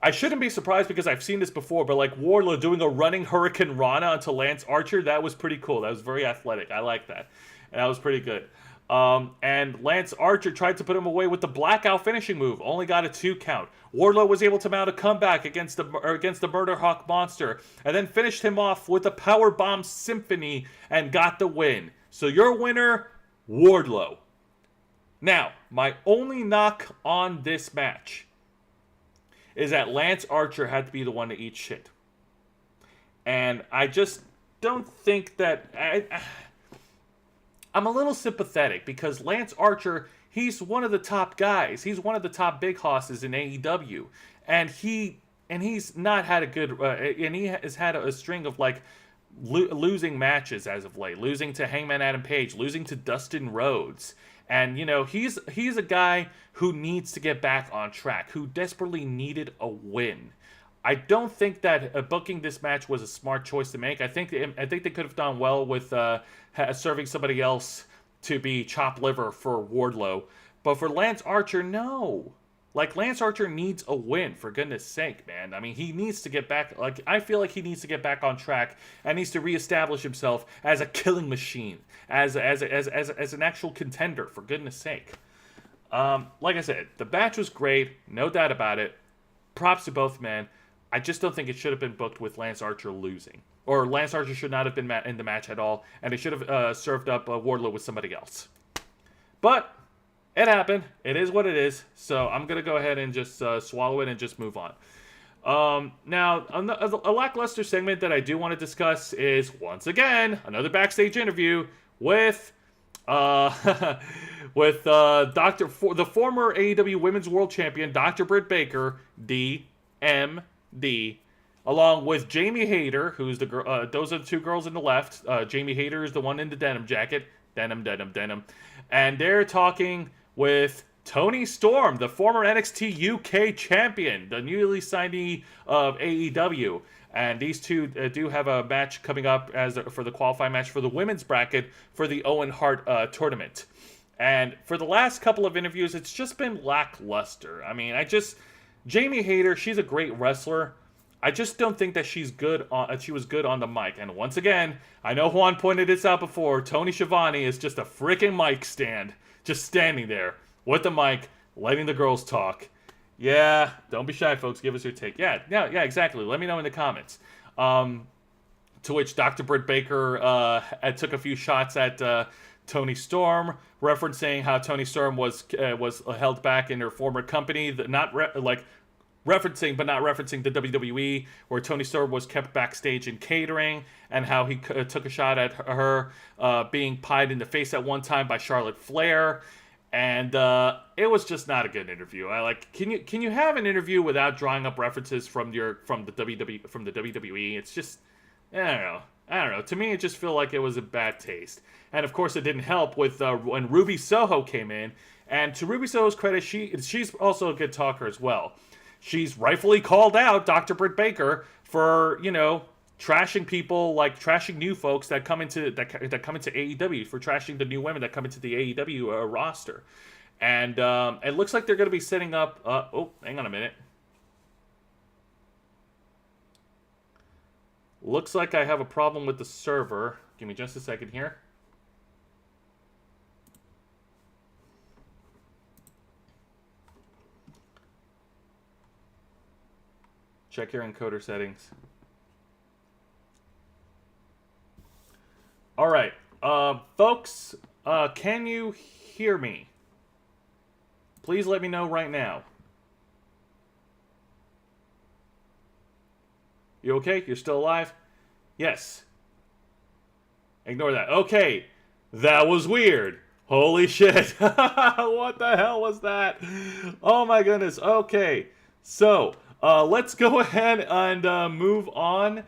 I shouldn't be surprised because I've seen this before, but like Wardlow doing a running Hurricane Rana onto Lance Archer, that was pretty cool. That was very athletic. I like that. And that was pretty good. And Lance Archer tried to put him away with the blackout finishing move, only got a 2 count. Wardlow was able to mount a comeback against the Murder Hawk Monster, and then finished him off with a Powerbomb Symphony and got the win. So your winner, Wardlow. Now, my only knock on this match is that Lance Archer had to be the one to eat shit. And I just don't think that... I'm a little sympathetic because Lance Archer, he's one of the top guys. He's one of the top big hosses in AEW. And he's not had a good... and he has had a string of, like, losing matches as of late. Losing to Hangman Adam Page. Losing to Dustin Rhodes. And, you know, he's a guy who needs to get back on track. Who desperately needed a win. I don't think that booking this match was a smart choice to make. I think they could have done well with serving somebody else to be chopped liver for Wardlow. But for Lance Archer, no. Like, Lance Archer needs a win, for goodness sake, man. I mean, he needs to get back... Like, I feel like he needs to get back on track and needs to reestablish himself as a killing machine. As an actual contender, for goodness sake. Like I said, the match was great. No doubt about it. Props to both men. I just don't think it should have been booked with Lance Archer losing. Or Lance Archer should not have been in the match at all. And they should have served up Wardlow with somebody else. But it happened. It is what it is. So I'm going to go ahead and just swallow it and just move on. Now, a lackluster segment that I do want to discuss is, once again, another backstage interview with... the former AEW Women's World Champion, Dr. Britt Baker, DMD, along with Jamie Hayter, who's the girl. Those are the two girls in the left. Jamie Hayter is the one in the denim jacket, denim, and they're talking with Toni Storm, the former NXT UK champion, the newly signee of AEW. And these two do have a match coming up for the qualifying match for the women's bracket for the Owen Hart tournament. And for the last couple of interviews, it's just been lackluster. I mean, Jamie Hayter, she's a great wrestler. I just don't think that she was good on the mic. And once again, I know Juan pointed this out before, Tony Schiavone is just a freaking mic stand. Just standing there with the mic, letting the girls talk. Yeah, don't be shy, folks. Give us your take. Yeah, exactly. Let me know in the comments. To which Dr. Britt Baker took a few shots at Toni Storm, referencing how Toni Storm was held back in her former company, referencing but not referencing the WWE, where Toni Storm was kept backstage in catering, and how he took a shot at her being pied in the face at one time by Charlotte Flair. And it was just not a good interview. Can you have an interview without drawing up references from the WWE? It's just, I don't know. To me, it just felt like it was a bad taste. And of course, it didn't help with when Ruby Soho came in. And to Ruby Soho's credit, she's also a good talker as well. She's rightfully called out Dr. Britt Baker for, trashing people, like trashing new folks that come into AEW, for trashing the new women that come into the AEW roster. And it looks like they're going to be setting up... hang on a minute. Looks like I have a problem with the server. Give me just a second here. Check your encoder settings. All right, folks, can you hear me? Please let me know right now. You okay? You're still alive? Yes. Ignore that. Okay, that was weird. Holy shit. What the hell was that? Oh my goodness. Okay, so let's go ahead and move on.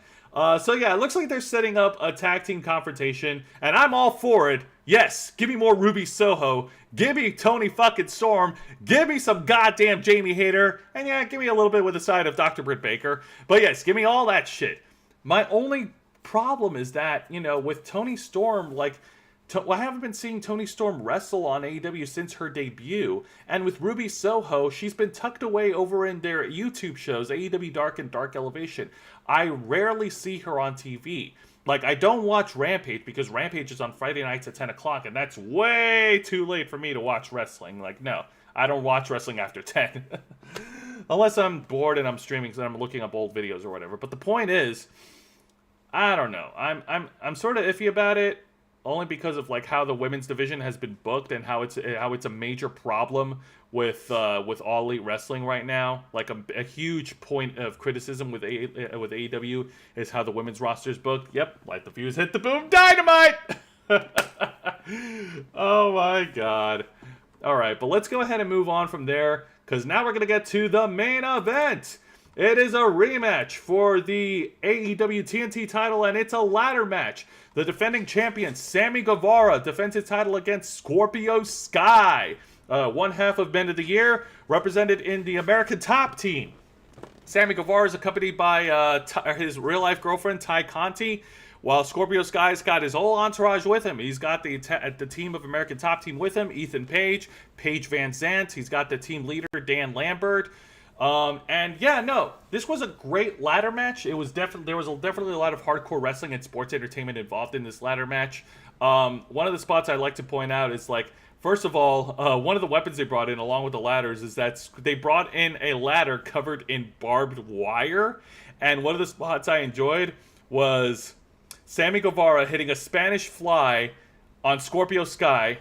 So yeah, it looks like they're setting up a tag team confrontation, and I'm all for it. Yes, give me more Ruby Soho. Give me Toni fucking Storm. Give me some goddamn Jamie Hayter. And yeah, give me a little bit with the side of Dr. Britt Baker. But yes, give me all that shit. My only problem is that, with Toni Storm, I haven't been seeing Toni Storm wrestle on AEW since her debut, and with Ruby Soho, she's been tucked away over in their YouTube shows, AEW Dark and Dark Elevation. I rarely see her on TV. Like, I don't watch Rampage because Rampage is on Friday nights at 10 o'clock, and that's way too late for me to watch wrestling. Like, no, I don't watch wrestling after 10. Unless I'm bored and I'm streaming because I'm looking up old videos or whatever. But the point is, I don't know. I'm sort of iffy about it. Only because of like how the women's division has been booked and how it's a major problem with All Elite Wrestling right now. Like a huge point of criticism with AEW is how the women's roster is booked. Yep, Light the Fuse, hit the boom, Dynamite. Oh my God. All right, but let's go ahead and move on from there because now we're gonna get to the main event. It is a rematch for the AEW TNT title, and it's a ladder match. The defending champion, Sami Guevara, defends his title against Scorpio Sky, one half of Men of the Year, represented in the American Top Team. Sami Guevara is accompanied by his real-life girlfriend, Ty Conti, while Scorpio Sky's got his whole entourage with him. He's got the team of American Top Team with him, Ethan Page, Paige Van Zandt. He's got the team leader, Dan Lambert. And yeah, no, this was a great ladder match. There was definitely a lot of hardcore wrestling and sports entertainment involved in this ladder match. One of the spots I'd like to point out is like, first of all, one of the weapons they brought in along with the ladders is that they brought in a ladder covered in barbed wire. And one of the spots I enjoyed was Sami Guevara hitting a Spanish fly on Scorpio Sky,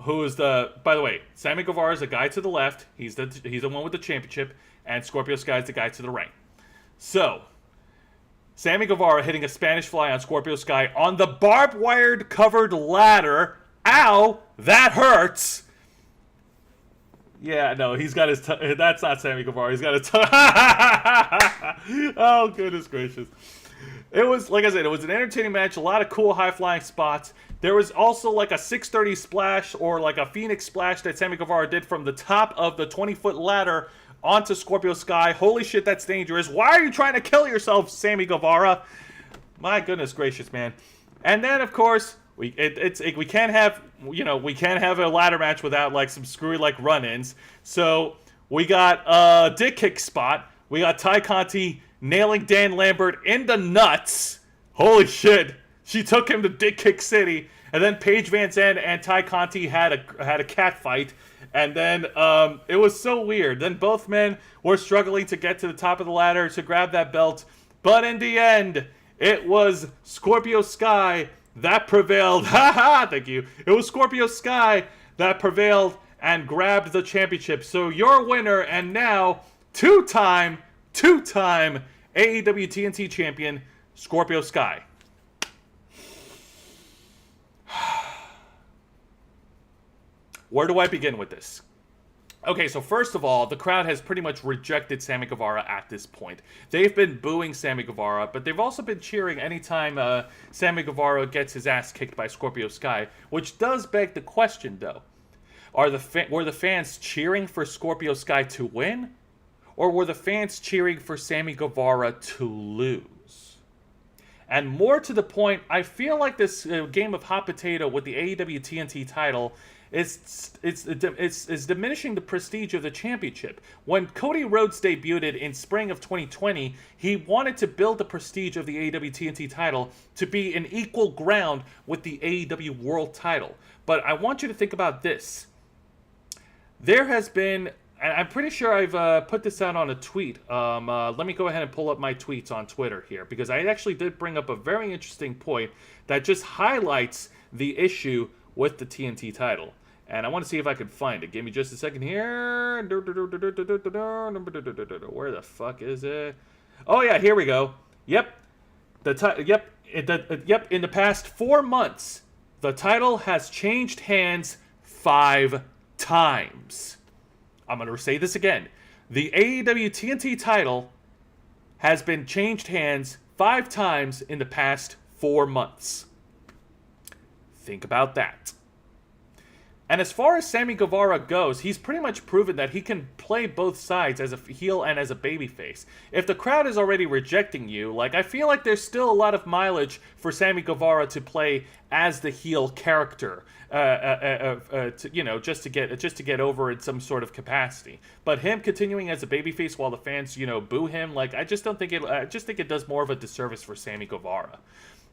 who is by the way, Sami Guevara is the guy to the left. He's the one with the championship, and Scorpio Sky is the guy to the right. So, Sami Guevara hitting a Spanish fly on Scorpio Sky on the barbed wired covered ladder. Ow, that hurts. Yeah, no, he's got his that's not Sami Guevara. He's got his Oh, goodness gracious. It was, like I said, it was an entertaining match, a lot of cool high-flying spots. There was also like a 630 splash or like a Phoenix splash that Sami Guevara did from the top of the 20-foot ladder onto Scorpio Sky. Holy shit, that's dangerous. Why are you trying to kill yourself, Sami Guevara? My goodness gracious, man. And then, of course, we can't have a ladder match without like some screwy like run-ins. So we got a dick kick spot. We got Ty Conti nailing Dan Lambert in the nuts. Holy shit. She took him to Dick Kick City. And then Paige Van Zandt and Ty Conti had a cat fight. And then it was so weird. Then both men were struggling to get to the top of the ladder to grab that belt. But in the end, it was Scorpio Sky that prevailed. Haha, thank you. It was Scorpio Sky that prevailed and grabbed the championship. So your winner and now two-time AEW TNT champion, Scorpio Sky. Where do I begin with this? Okay, so first of all, the crowd has pretty much rejected Sami Guevara at this point. They've been booing Sami Guevara, but they've also been cheering anytime Sami Guevara gets his ass kicked by Scorpio Sky, which does beg the question, though. Were the fans cheering for Scorpio Sky to win? Or were the fans cheering for Sami Guevara to lose? And more to the point, I feel like this game of hot potato with the AEW TNT title is diminishing the prestige of the championship. When Cody Rhodes debuted in spring of 2020, he wanted to build the prestige of the AEW TNT title to be in equal ground with the AEW World title. But I want you to think about this. There has been, and I'm pretty sure I've put this out on a tweet. Let me go ahead and pull up my tweets on Twitter here, because I actually did bring up a very interesting point that just highlights the issue with the TNT title. And I want to see if I can find it. Give me just a second here. Where the fuck is it? Oh yeah, here we go. Yep. In the past 4 months, the title has changed hands 5 times. I'm going to say this again. The AEW TNT title has been changed hands 5 times in the past 4 months. Think about that. And as far as Sami Guevara goes, he's pretty much proven that he can play both sides as a heel and as a babyface. If the crowd is already rejecting you, like, I feel like there's still a lot of mileage for Sami Guevara to play as the heel character, just to get over in some sort of capacity. But him continuing as a babyface while the fans, boo him, like, I just think it does more of a disservice for Sami Guevara.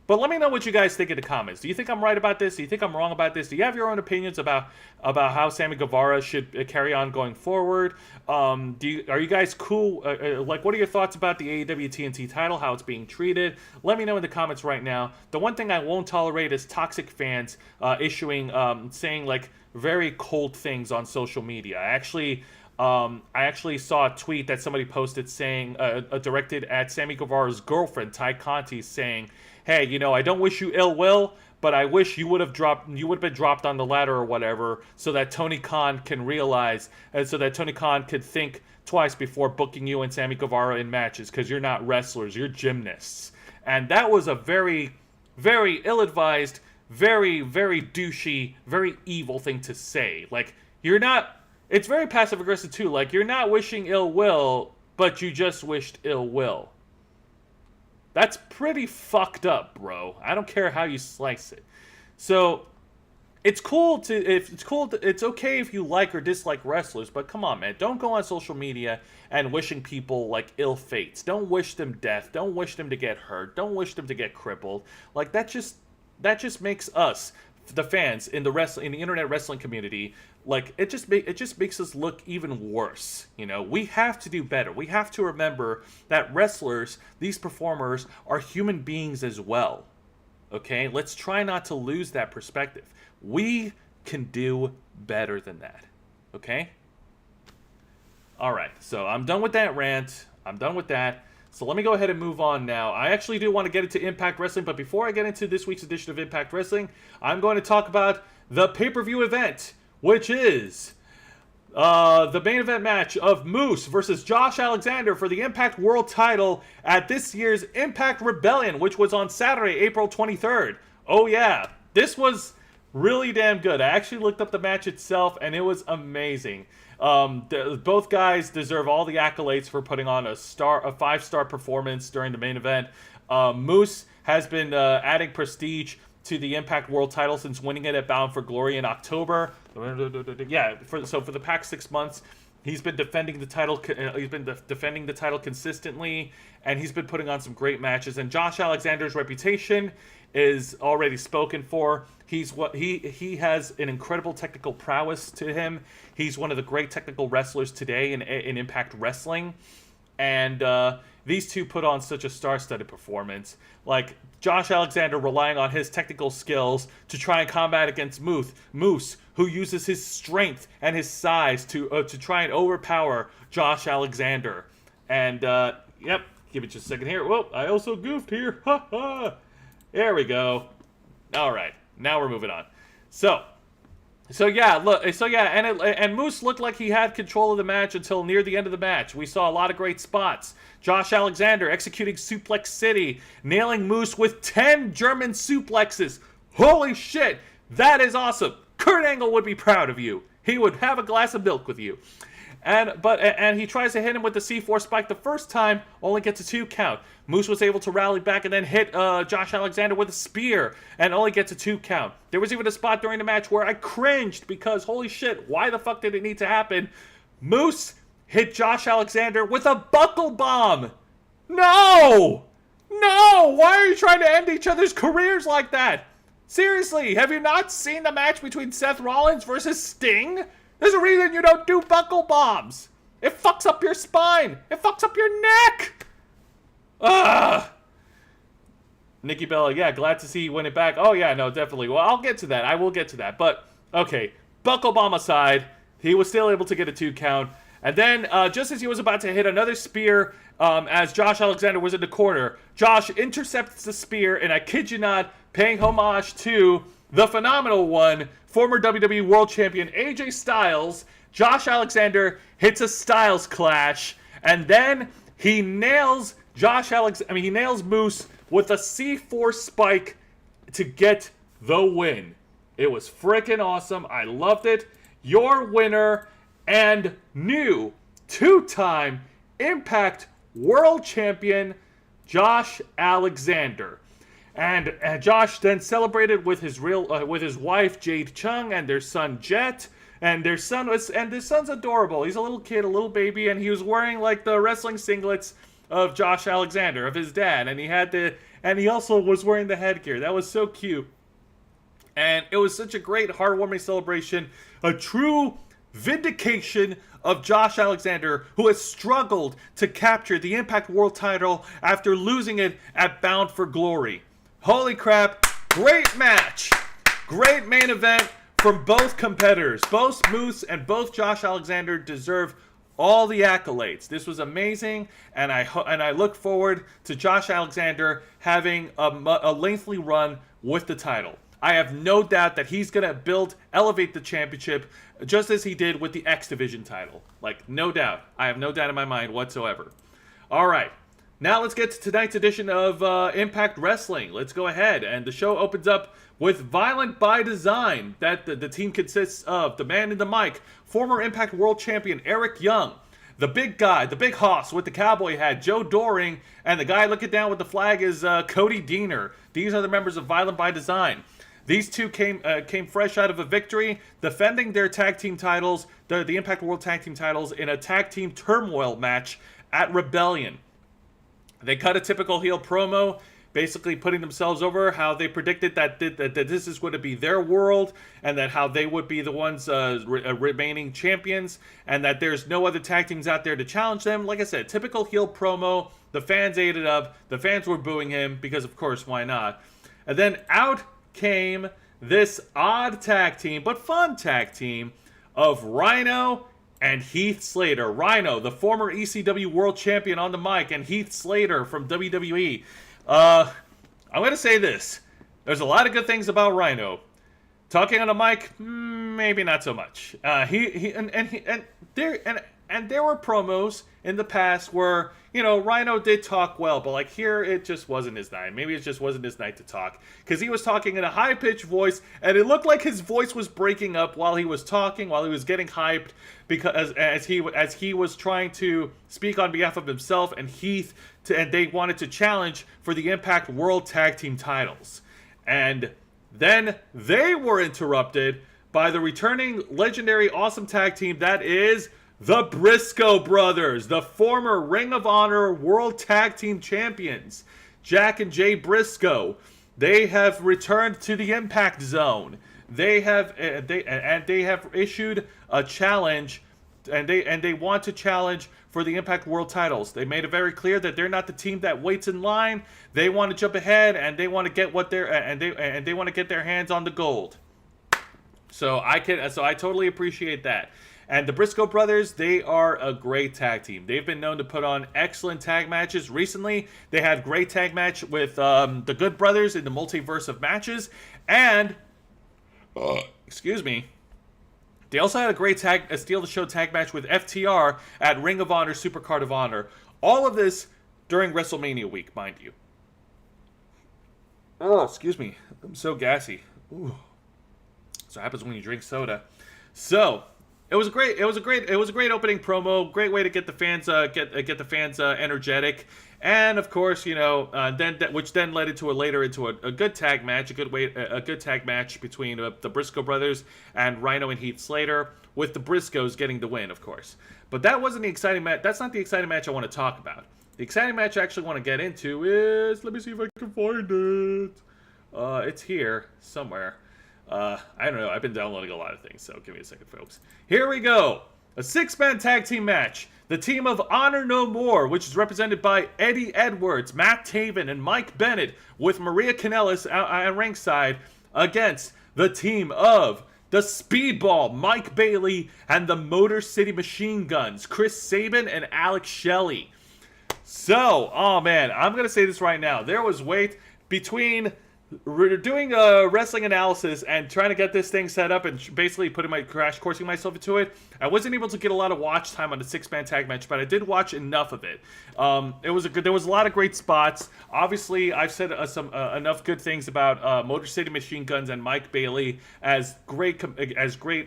But let me know what you guys think in the comments. Do you think I'm right about this? Do you think I'm wrong about this? Do you have your own opinions about how Sami Guevara should carry on going forward? Are you guys cool? What are your thoughts about the AEW TNT title, how it's being treated? Let me know in the comments right now. The one thing I won't tolerate is toxic fans saying like very cold things on social media. I actually saw a tweet that somebody posted saying, directed at Sami Guevara's girlfriend, Ty Conti, saying, "Hey, I don't wish you ill will, but I wish you would have been dropped on the ladder or whatever, so that Tony Khan can realize, and so that Tony Khan could think twice before booking you and Sami Guevara in matches, because you're not wrestlers, you're gymnasts." And that was a very, very ill-advised, very, very douchey, very evil thing to say. Like, you're not. It's very passive-aggressive too. Like, you're not wishing ill will, but you just wished ill will. That's pretty fucked up, bro. I don't care how you slice it. So, it's okay if you like or dislike wrestlers, but come on, man. Don't go on social media and wishing people, like, ill fates. Don't wish them death. Don't wish them to get hurt. Don't wish them to get crippled. Like, that just makes us, the fans in the internet wrestling community, like, it just makes us look even worse. We have to do better. We have to remember that wrestlers, these performers, are human beings as well. Okay, let's try not to lose that perspective. We can do better than that. Okay. All right. So I'm done with that rant. I'm done with that. So let me go ahead and move on now. I actually do want to get into Impact Wrestling, but before I get into this week's edition of Impact Wrestling, I'm going to talk about the pay-per-view event, which is the main event match of Moose versus Josh Alexander for the Impact World title at this year's Impact Rebellion, which was on Saturday, April 23rd. Oh yeah, this was really damn good. I actually looked up the match itself, and it was amazing. Both guys deserve all the accolades for putting on a 5-star performance during the main event. Moose has been adding prestige to the Impact World title since winning it at Bound for Glory in October. Yeah, for the past 6 months, he's been defending the title. Defending the title consistently, and he's been putting on some great matches. And Josh Alexander's reputation is already spoken for. He has an incredible technical prowess to him. He's one of the great technical wrestlers today in Impact Wrestling, and these two put on such a star-studded performance. Like, Josh Alexander relying on his technical skills to try and combat against Moose, who uses his strength and his size to try and overpower Josh Alexander. And yep, give it just a second here. Whoa, I also goofed here. Ha ha. There we go. All right, now we're moving on. So yeah, and Moose looked like he had control of the match until near the end of the match. We saw a lot of great spots. Josh Alexander executing Suplex City, nailing Moose with 10 German suplexes. Holy shit, that is awesome. Kurt Angle would be proud of you. He would have a glass of milk with you. And he tries to hit him with the C4 spike the first time, only gets a 2 count. Moose was able to rally back and then hit Josh Alexander with a spear and only gets a 2 count. There was even a spot during the match where I cringed because, holy shit, why the fuck did it need to happen? Moose hit Josh Alexander with a buckle bomb. No! Why are you trying to end each other's careers like that? Seriously, have you not seen the match between Seth Rollins versus Sting? There's a reason you don't do buckle bombs. It fucks up your spine. It fucks up your neck. Ugh. Nikki Bella, yeah, glad to see you win it back. Oh, yeah, no, definitely. Well, I'll get to that. I will get to that. But, okay, buckle bomb aside, he was still able to get a 2 count. And then, just as he was about to hit another spear, as Josh Alexander was in the corner, Josh intercepts the spear, and I kid you not, paying homage to the phenomenal one, former WWE World Champion AJ Styles. Josh Alexander hits a Styles Clash, and then he nails he nails Moose with a C4 spike to get the win. It was freaking awesome. I loved it. Your winner and new two-time Impact World Champion, Josh Alexander. And Josh then celebrated with his wife Jade Chung and their son Jet. And their son's adorable. He's a little kid, a little baby, and he was wearing like the wrestling singlets of Josh Alexander, of his dad, and he also was wearing the headgear. That was so cute. And it was such a great, heartwarming celebration. A true vindication of Josh Alexander, who has struggled to capture the Impact World title after losing it at Bound for Glory. Holy crap. Great match. Great main event from both competitors. Both Moose and both Josh Alexander deserve all the accolades. This was amazing, and I look forward to Josh Alexander having a lengthy run with the title. I have no doubt that he's going to elevate the championship just as he did with the X Division title. Like, no doubt. I have no doubt in my mind whatsoever. All right. Now let's get to tonight's edition of Impact Wrestling. Let's go ahead. And the show opens up with Violent by Design. That the team consists of the man in the mic, former Impact World Champion Eric Young, the big guy, the big hoss with the cowboy hat, Joe Doring, and the guy looking down with the flag is Cody Deaner. These are the members of Violent by Design. These two came fresh out of a victory, defending their tag team titles, the Impact World Tag Team titles, in a tag team turmoil match at Rebellion. They cut a typical heel promo, basically putting themselves over, how they predicted that this is going to be their world, and that how they would be the ones remaining champions, and that there's no other tag teams out there to challenge them. Like I said, typical heel promo. The fans ate it up. The fans were booing him because, of course, why not? And then out came this odd tag team, but fun tag team, of Rhino and Heath Slater. Rhino, the former ECW World Champion on the mic, and Heath Slater from WWE. I'm going to say this. There's a lot of good things about Rhino. Talking on a mic, maybe not so much. There were promos in the past where, Rhino did talk well, but like here, it just wasn't his night. Maybe it just wasn't his night to talk, because he was talking in a high-pitched voice, and it looked like his voice was breaking up while he was talking, while he was getting hyped, because as he was trying to speak on behalf of himself and Heath, and they wanted to challenge for the Impact World Tag Team titles. And then they were interrupted by the returning legendary awesome tag team that is the Briscoe Brothers, the former Ring of Honor World Tag Team Champions, Jack and Jay Briscoe. They have returned to the Impact Zone. They have issued a challenge, and they want to challenge for the Impact World titles. They made it very clear that they're not the team that waits in line. They want to jump ahead, and they want to get they want to get their hands on the gold. So I totally appreciate that. And the Briscoe Brothers, they are a great tag team. They've been known to put on excellent tag matches. Recently, they had a great tag match with the Good Brothers in the Multiverse of Matches. And, they also had a great Steal the Show tag match with FTR at Ring of Honor Supercard of Honor. All of this during WrestleMania week, mind you. Oh, excuse me. I'm so gassy. Ooh. So it happens when you drink soda. So it was a great opening promo. Great way to get the fans energetic, and of course, which then led into a good tag match, a good tag match between the Briscoe Brothers and Rhino and Heath Slater, with the Briscoes getting the win, of course. But that wasn't the exciting match. That's not the exciting match I want to talk about. The exciting match I actually want to get into is, let me see if I can find it. It's here somewhere. I don't know. I've been downloading a lot of things, so give me a second, folks. Here we go. A 6-man tag team match. The team of Honor No More, which is represented by Eddie Edwards, Matt Taven, and Mike Bennett, with Maria Kanellis at ringside, against the team of the Speedball, Mike Bailey, and the Motor City Machine Guns, Chris Sabin and Alex Shelley. So, oh man, I'm going to say this right now. There was weight between we're doing wrestling analysis and trying to get this thing set up and basically crash coursing myself into it. I wasn't able to get a lot of watch time on the 6-man tag match, but I did watch enough of it. There was a lot of great spots. Obviously, I've said enough good things about Motor City Machine Guns and Mike Bailey as great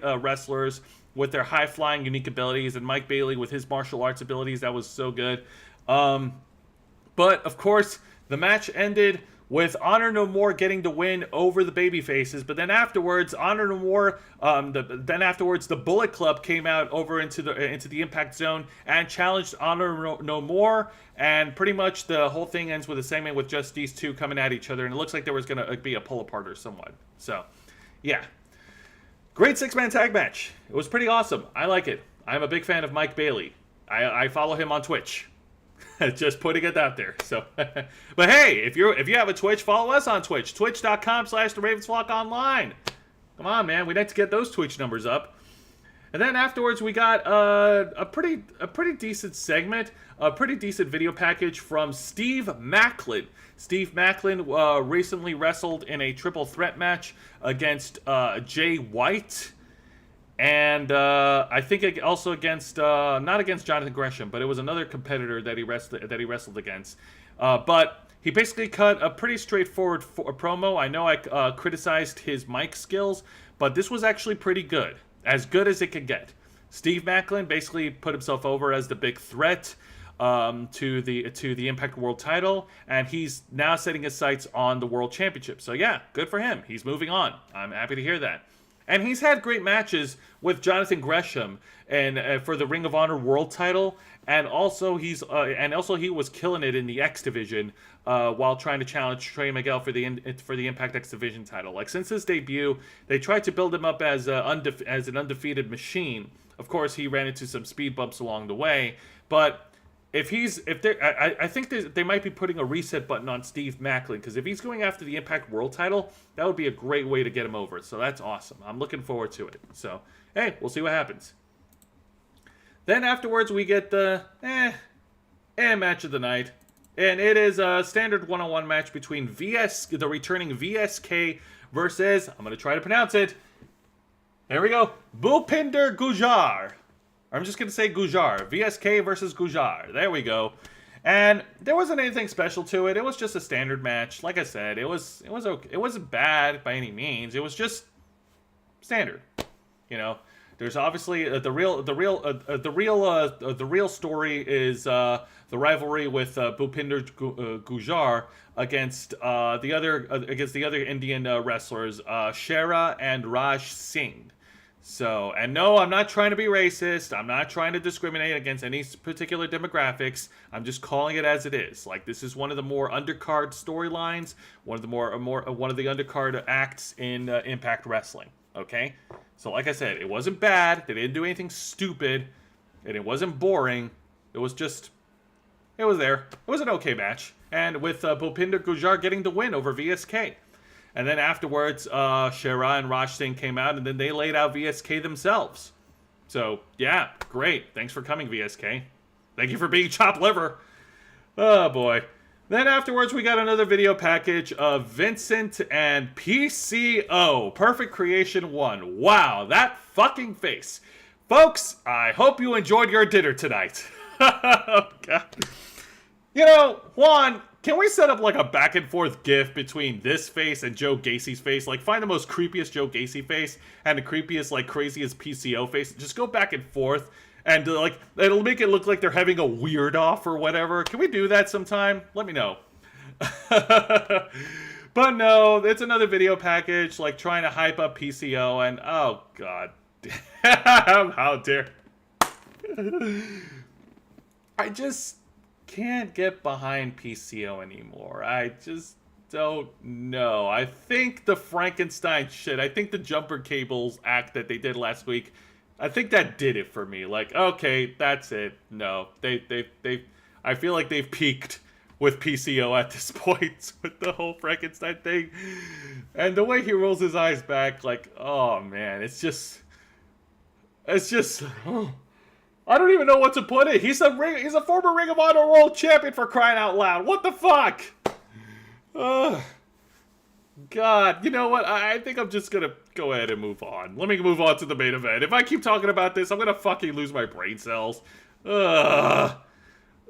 wrestlers with their high-flying, unique abilities, and Mike Bailey with his martial arts abilities. That was so good. But, of course, the match ended with Honor No More getting the win over the babyfaces. But then afterwards, Honor No More, the Bullet Club came out over into the Impact Zone and challenged Honor No More. And pretty much the whole thing ends with a segment with just these two coming at each other. And it looks like there was going to be a pull apart or somewhat. So, yeah. Great 6-man tag match. It was pretty awesome. I like it. I'm a big fan of Mike Bailey. I follow him on Twitch. Just putting it out there. So, but hey, if you have a Twitch, follow us on Twitch. Twitch.com/TheRavensFlockOnline. Come on, man. We need to get those Twitch numbers up. And then afterwards, we got a pretty decent segment, a pretty decent video package from Steve Macklin. Steve Macklin recently wrestled in a triple threat match against Jay White. And I think also against not against Jonathan Gresham, but it was another competitor that he wrestled against. But he basically cut a pretty straightforward promo. I know I criticized his mic skills, but this was actually pretty good as it could get. Steve Macklin basically put himself over as the big threat to the Impact World Title, and he's now setting his sights on the World Championship. So yeah, good for him. He's moving on. I'm happy to hear that. And he's had great matches with Jonathan Gresham and for the Ring of Honor World Title, and also he was killing it in the X Division while trying to challenge Trey Miguel for the Impact X Division title. Like since his debut, they tried to build him up as an undefeated machine. Of course, he ran into some speed bumps along the way, but I think they might be putting a reset button on Steve Macklin, because if he's going after the Impact World Title, that would be a great way to get him over. So that's awesome. I'm looking forward to it. So, hey, we'll see what happens. Then afterwards, we get the match of the night. And it is a standard one-on-one match between the returning VSK versus, I'm going to try to pronounce it. There we go. Bhupinder Gujjar. I'm just going to say Gujjar. VSK versus Gujjar. There we go. And there wasn't anything special to it. It was just a standard match. Like I said, it was okay. It wasn't bad by any means. It was just standard. You know, there's obviously the real story is the rivalry with Bhupinder Gujjar against the other Indian wrestlers, Shera and Raj Singh. So, and no, I'm not trying to be racist. I'm not trying to discriminate against any particular demographics. I'm just calling it as it is. Like, this is one of the more undercard storylines, one of the undercard acts in Impact Wrestling. Okay, so like I said, it wasn't bad. They didn't do anything stupid, and it wasn't boring. It was there. It was an okay match, and with Bhupinder Gujjar getting the win over VSK. And then afterwards, Shera and Raj Singh came out, and then they laid out VSK themselves. So, yeah, great. Thanks for coming, VSK. Thank you for being chopped liver. Oh, boy. Then afterwards, we got another video package of Vincent and PCO. Perfect Creation 1. Wow, that fucking face. Folks, I hope you enjoyed your dinner tonight. Oh, God. You know, Juan, can we set up like a back and forth gif between this face and Joe Gacy's face? Like, find the most creepiest Joe Gacy face and the creepiest, like, craziest PCO face. Just go back and forth, and like, it'll make it look like they're having a weird off or whatever. Can we do that sometime? Let me know. But no, it's another video package, like trying to hype up PCO, and oh god, how dare! I just can't get behind PCO anymore. I just don't know. I think the Frankenstein shit, I think the jumper cables act that they did last week, I think that did it for me. Like, okay, that's it. No, I feel like they've peaked with PCO at this point with the whole Frankenstein thing. And the way he rolls his eyes back, like, oh man, it's just oh. I don't even know what to put it. He's a former Ring of Honor World Champion, for crying out loud. What the fuck? God, you know what? I think I'm just gonna go ahead and move on. Let me move on to the main event. If I keep talking about this, I'm gonna fucking lose my brain cells. Ugh.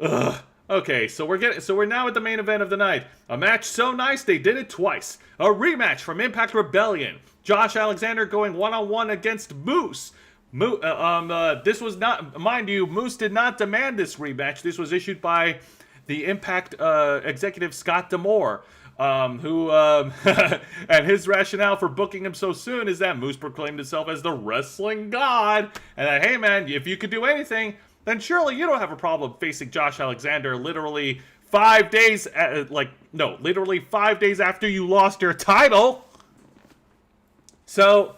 Ugh. Okay, so we're now at the main event of the night. A match so nice they did it twice. A rematch from Impact Rebellion. Josh Alexander going one-on-one against Moose. This was not, mind you, Moose did not demand this rematch. This was issued by the Impact executive Scott D'Amore. Who and his rationale for booking him so soon is that Moose proclaimed himself as the wrestling god, and that, hey man, if you could do anything, then surely you don't have a problem facing Josh Alexander literally 5 days, literally 5 days after you lost your title. So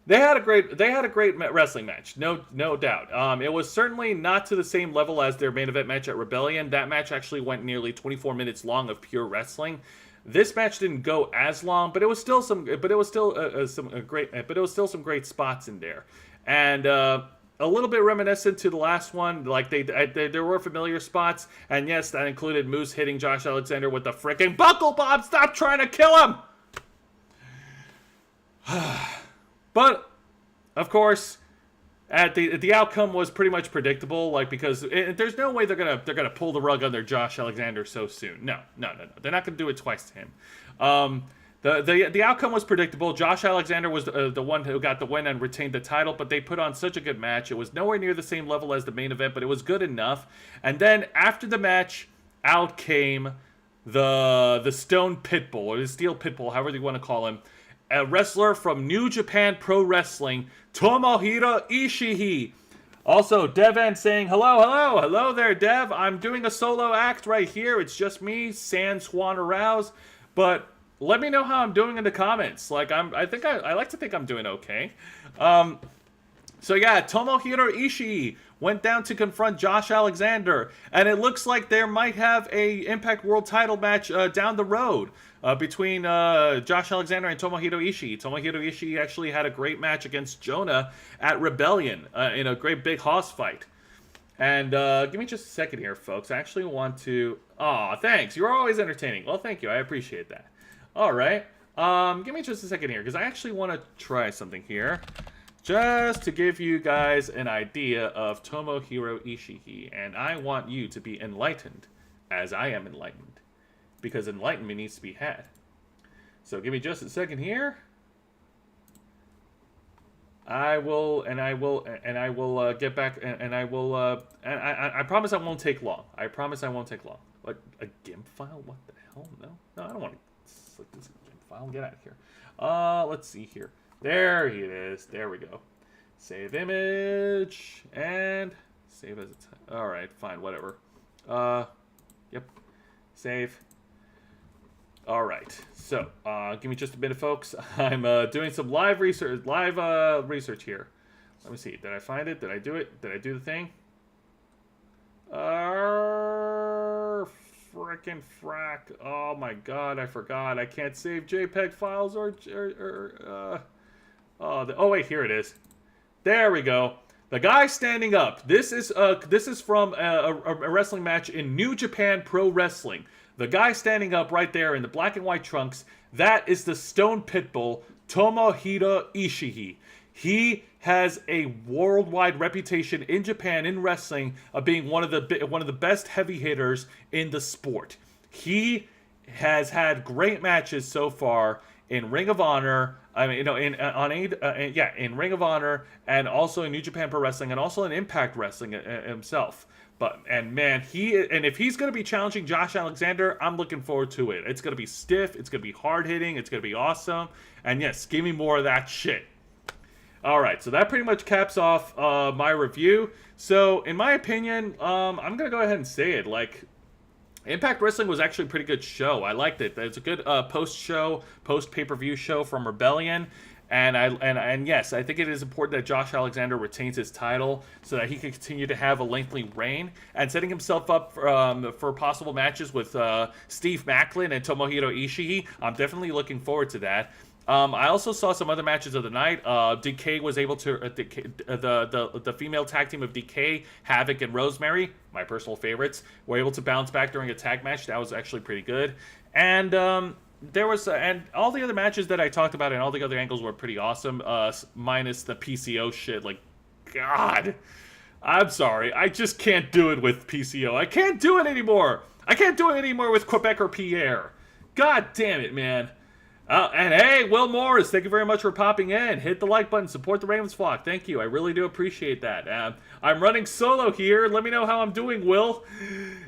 they had a great wrestling match, no doubt. It was certainly not to the same level as their main event match at Rebellion. That match actually went nearly 24 minutes long of pure wrestling. This match didn't go as long, but it was still some great spots in there, and a little bit reminiscent to the last one. Like there were familiar spots, and yes, that included Moose hitting Josh Alexander with the frickin' buckle bomb. Stop trying to kill him. But of course, the outcome was pretty much predictable. Like, because there's no way they're gonna pull the rug under Josh Alexander so soon. No. They're not gonna do it twice to him. The outcome was predictable. Josh Alexander was the one who got the win and retained the title, but they put on such a good match. It was nowhere near the same level as the main event, but it was good enough. And then after the match, out came the Stone Pitbull, or the Steel Pitbull, however you want to call him, a wrestler from New Japan Pro Wrestling, Tomohiro Ishii. Also, Devan saying, hello there, Dev. I'm doing a solo act right here. It's just me, San Juan Arouse. But let me know how I'm doing in the comments. Like, I like to think I'm doing okay. So yeah, Tomohiro Ishii went down to confront Josh Alexander, and it looks like there might have a Impact World Title match down the road between Josh Alexander and Tomohiro Ishii. Tomohiro Ishii actually had a great match against Jonah at Rebellion in a great big hoss fight. And give me just a second here, folks. I actually want to... Aw, thanks. You're always entertaining. Well, thank you. I appreciate that. All right. Give me just a second here, because I actually want to try something here, just to give you guys an idea of Tomohiro Ishii. And I want you to be enlightened as I am enlightened, because enlightenment needs to be had. So give me just a second here. I will get back, and I promise I won't take long. I promise I won't take long. Like, a GIMP file? What the hell? No, I don't want to select this GIMP file. Get out of here. Let's see here. There it is. There we go. Save image, and save as a all right, fine, whatever. Yep. Save. All right. So, give me just a minute, folks. I'm doing some live research here. Let me see. Did I find it? Did I do it? Did I do the thing? Frickin' frack. Oh my god, I forgot. I can't save JPEG files oh wait, here it is. There we go. The guy standing up. This is from a wrestling match in New Japan Pro Wrestling. The guy standing up right there in the black and white trunks, that is the Stone Pitbull, Tomohiro Ishii. He has a worldwide reputation in Japan in wrestling of being one of the best heavy hitters in the sport. He has had great matches so far in Ring of Honor. I mean, in Ring of Honor, and also in New Japan Pro Wrestling, and also in Impact Wrestling himself. If he's going to be challenging Josh Alexander, I'm looking forward to it. It's going to be stiff. It's going to be hard hitting. It's going to be awesome. And yes, give me more of that shit. All right, so that pretty much caps off my review. So, in my opinion, I'm going to go ahead and say it. Like, Impact Wrestling was actually a pretty good show. I liked it. It's a good post-pay-per-view show from Rebellion. And yes, I think it is important that Josh Alexander retains his title so that he can continue to have a lengthy reign, and setting himself up for possible matches with Steve Maclin and Tomohiro Ishii. I'm definitely looking forward to that. I also saw some other matches of the night. DK was able to the female tag team of DK, Havoc, and Rosemary, my personal favorites, were able to bounce back during a tag match. That was actually pretty good. And there was, and all the other matches that I talked about and all the other angles were pretty awesome, minus the PCO shit. Like, God, I'm sorry, I just can't do it with PCO. I can't do it anymore. I can't do it anymore with Quebec or Pierre. God damn it, man. And hey, Will Morris, thank you very much for popping in. Hit the like button, support the Ravens flock. Thank you, I really do appreciate that. I'm running solo here. Let me know how I'm doing, Will.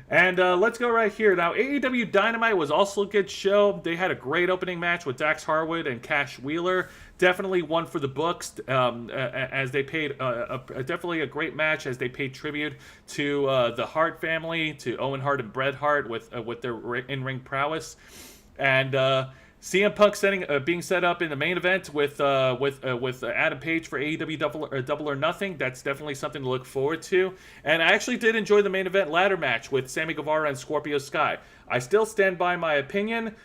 And let's go right here. Now, AEW Dynamite was also a good show. They had a great opening match with Dax Harwood and Cash Wheeler. Definitely one for the books, as they paid definitely a great match as they paid tribute to the Hart family, to Owen Hart and Bret Hart with their in-ring prowess. And CM Punk being set up in the main event with Adam Page for AEW Double or Nothing. That's definitely something to look forward to. And I actually did enjoy the main event ladder match with Sami Guevara and Scorpio Sky. I still stand by my opinion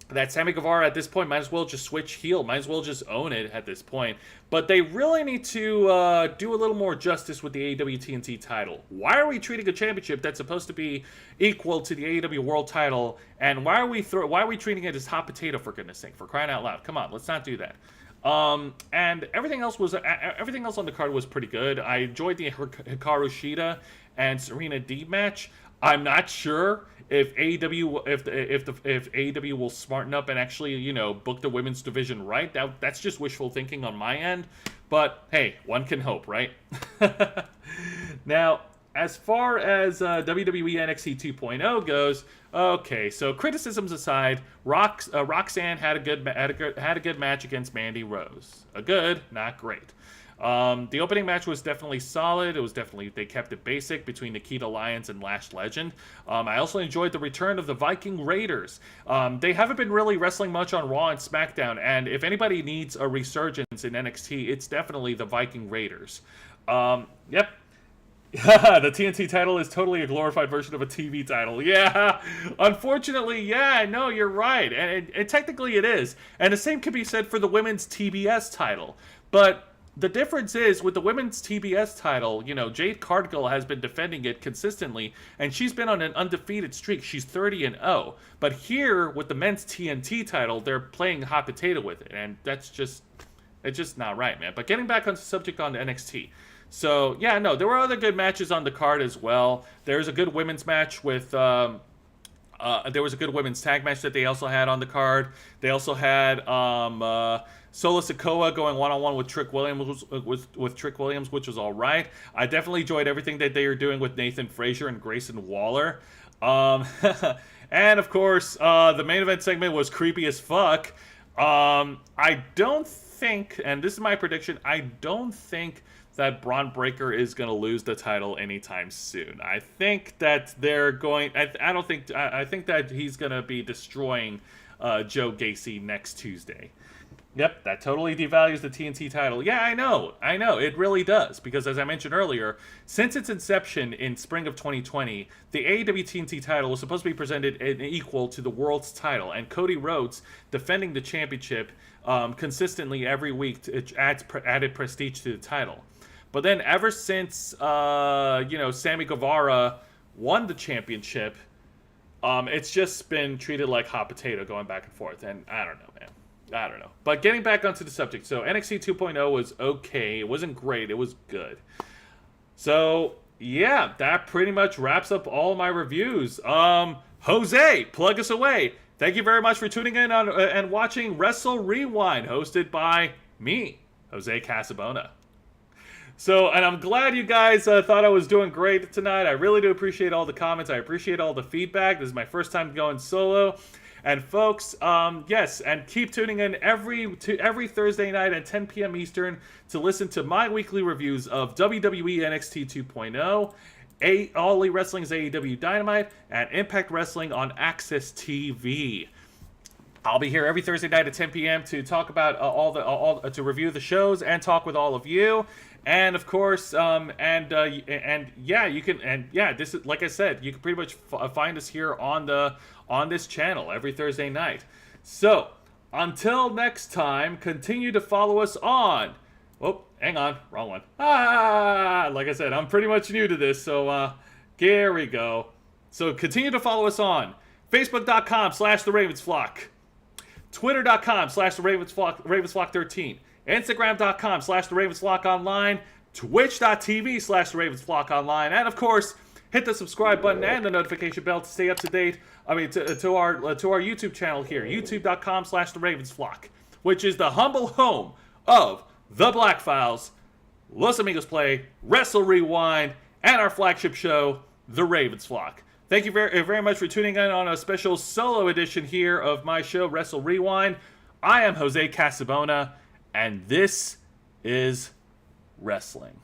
that Sami Guevara at this point might as well just switch heel, might as well just own it at this point. But they really need to do a little more justice with the AEW TNT title. Why are we treating a championship that's supposed to be equal to the AEW World title, and why are we treating it as hot potato, for goodness sake, for crying out loud? Come on, let's not do that. And everything else on the card was pretty good. I enjoyed the Hikaru Shida and Serena Deeb match. I'm not sure if AEW will smarten up and actually, book the women's division right. That's just wishful thinking on my end. But hey, one can hope, right? Now, as far as WWE NXT 2.0 goes, okay. So criticisms aside, Roxanne had a good match against Mandy Rose. A good, not great. The opening match was definitely solid. They kept it basic between Nikita Lyons and Lash Legend. I also enjoyed the return of the Viking Raiders. They haven't been really wrestling much on Raw and SmackDown, and if anybody needs a resurgence in NXT, it's definitely the Viking Raiders. Yep. The TNT title is totally a glorified version of a TV title. Yeah, unfortunately, yeah, no, you're right. And technically it is. And the same can be said for the women's TBS title. But the difference is, with the women's TBS title, Jade Cargill has been defending it consistently, and she's been on an undefeated streak. She's 30-0. But here, with the men's TNT title, they're playing hot potato with it, and it's just not right, man. But getting back on the subject on NXT. So, yeah, no, there were other good matches on the card as well. There's a good women's match with... there was a good women's tag match that they also had on the card. They also had Solo Sikoa going one-on-one with Trick Williams, which was all right. I definitely enjoyed everything that they were doing with Nathan Frazier and Grayson Waller. And, of course, the main event segment was creepy as fuck. I don't think, and this is my prediction, I don't think that Braun Breaker is going to lose the title anytime soon. I think that they're going... I think that he's going to be destroying Joe Gacy next Tuesday. Yep, that totally devalues the TNT title. Yeah, I know, it really does. Because as I mentioned earlier, since its inception in spring of 2020, the AEW TNT title was supposed to be presented equal to the world's title. And Cody Rhodes defending the championship consistently every week added prestige to the title. But then ever since, Sami Guevara won the championship, it's just been treated like hot potato going back and forth. And I don't know, man. I don't know. But getting back onto the subject. So NXT 2.0 was okay. It wasn't great. It was good. So, yeah, that pretty much wraps up all my reviews. Jose, plug us away. Thank you very much for tuning in and watching Wrestle Rewind, hosted by me, Jose Casabona. So, and I'm glad you guys thought I was doing great tonight. I really do appreciate all the comments. I appreciate all the feedback. This is my first time going solo. And folks, yes, and keep tuning in every Thursday night at 10 p.m. Eastern to listen to my weekly reviews of WWE NXT 2.0, All Elite Wrestling's AEW Dynamite, and Impact Wrestling on Access TV. I'll be here every Thursday night at 10 p.m. to talk about to review the shows and talk with all of you. And of course, you can, this is, like I said, you can pretty much find us here on this channel every Thursday night. So until next time, continue to follow us on. Oh, hang on, wrong one. Like I said, I'm pretty much new to this, so here we go. So continue to follow us on Facebook.com/The Ravens Flock. Twitter.com/The Ravens Flock 13. Instagram.com/The Ravens Flock Online. Twitch.tv/The Ravens Flock Online. And of course, hit the subscribe button and the notification bell to stay up to date. To our YouTube channel here. YouTube.com/The Ravens Flock, which is the humble home of The Black Files, Los Amigos Play, Wrestle Rewind, and our flagship show, The Ravens Flock. Thank you very, very much for tuning in on a special solo edition here of my show, Wrestle Rewind. I am Jose Casabona, and this is wrestling.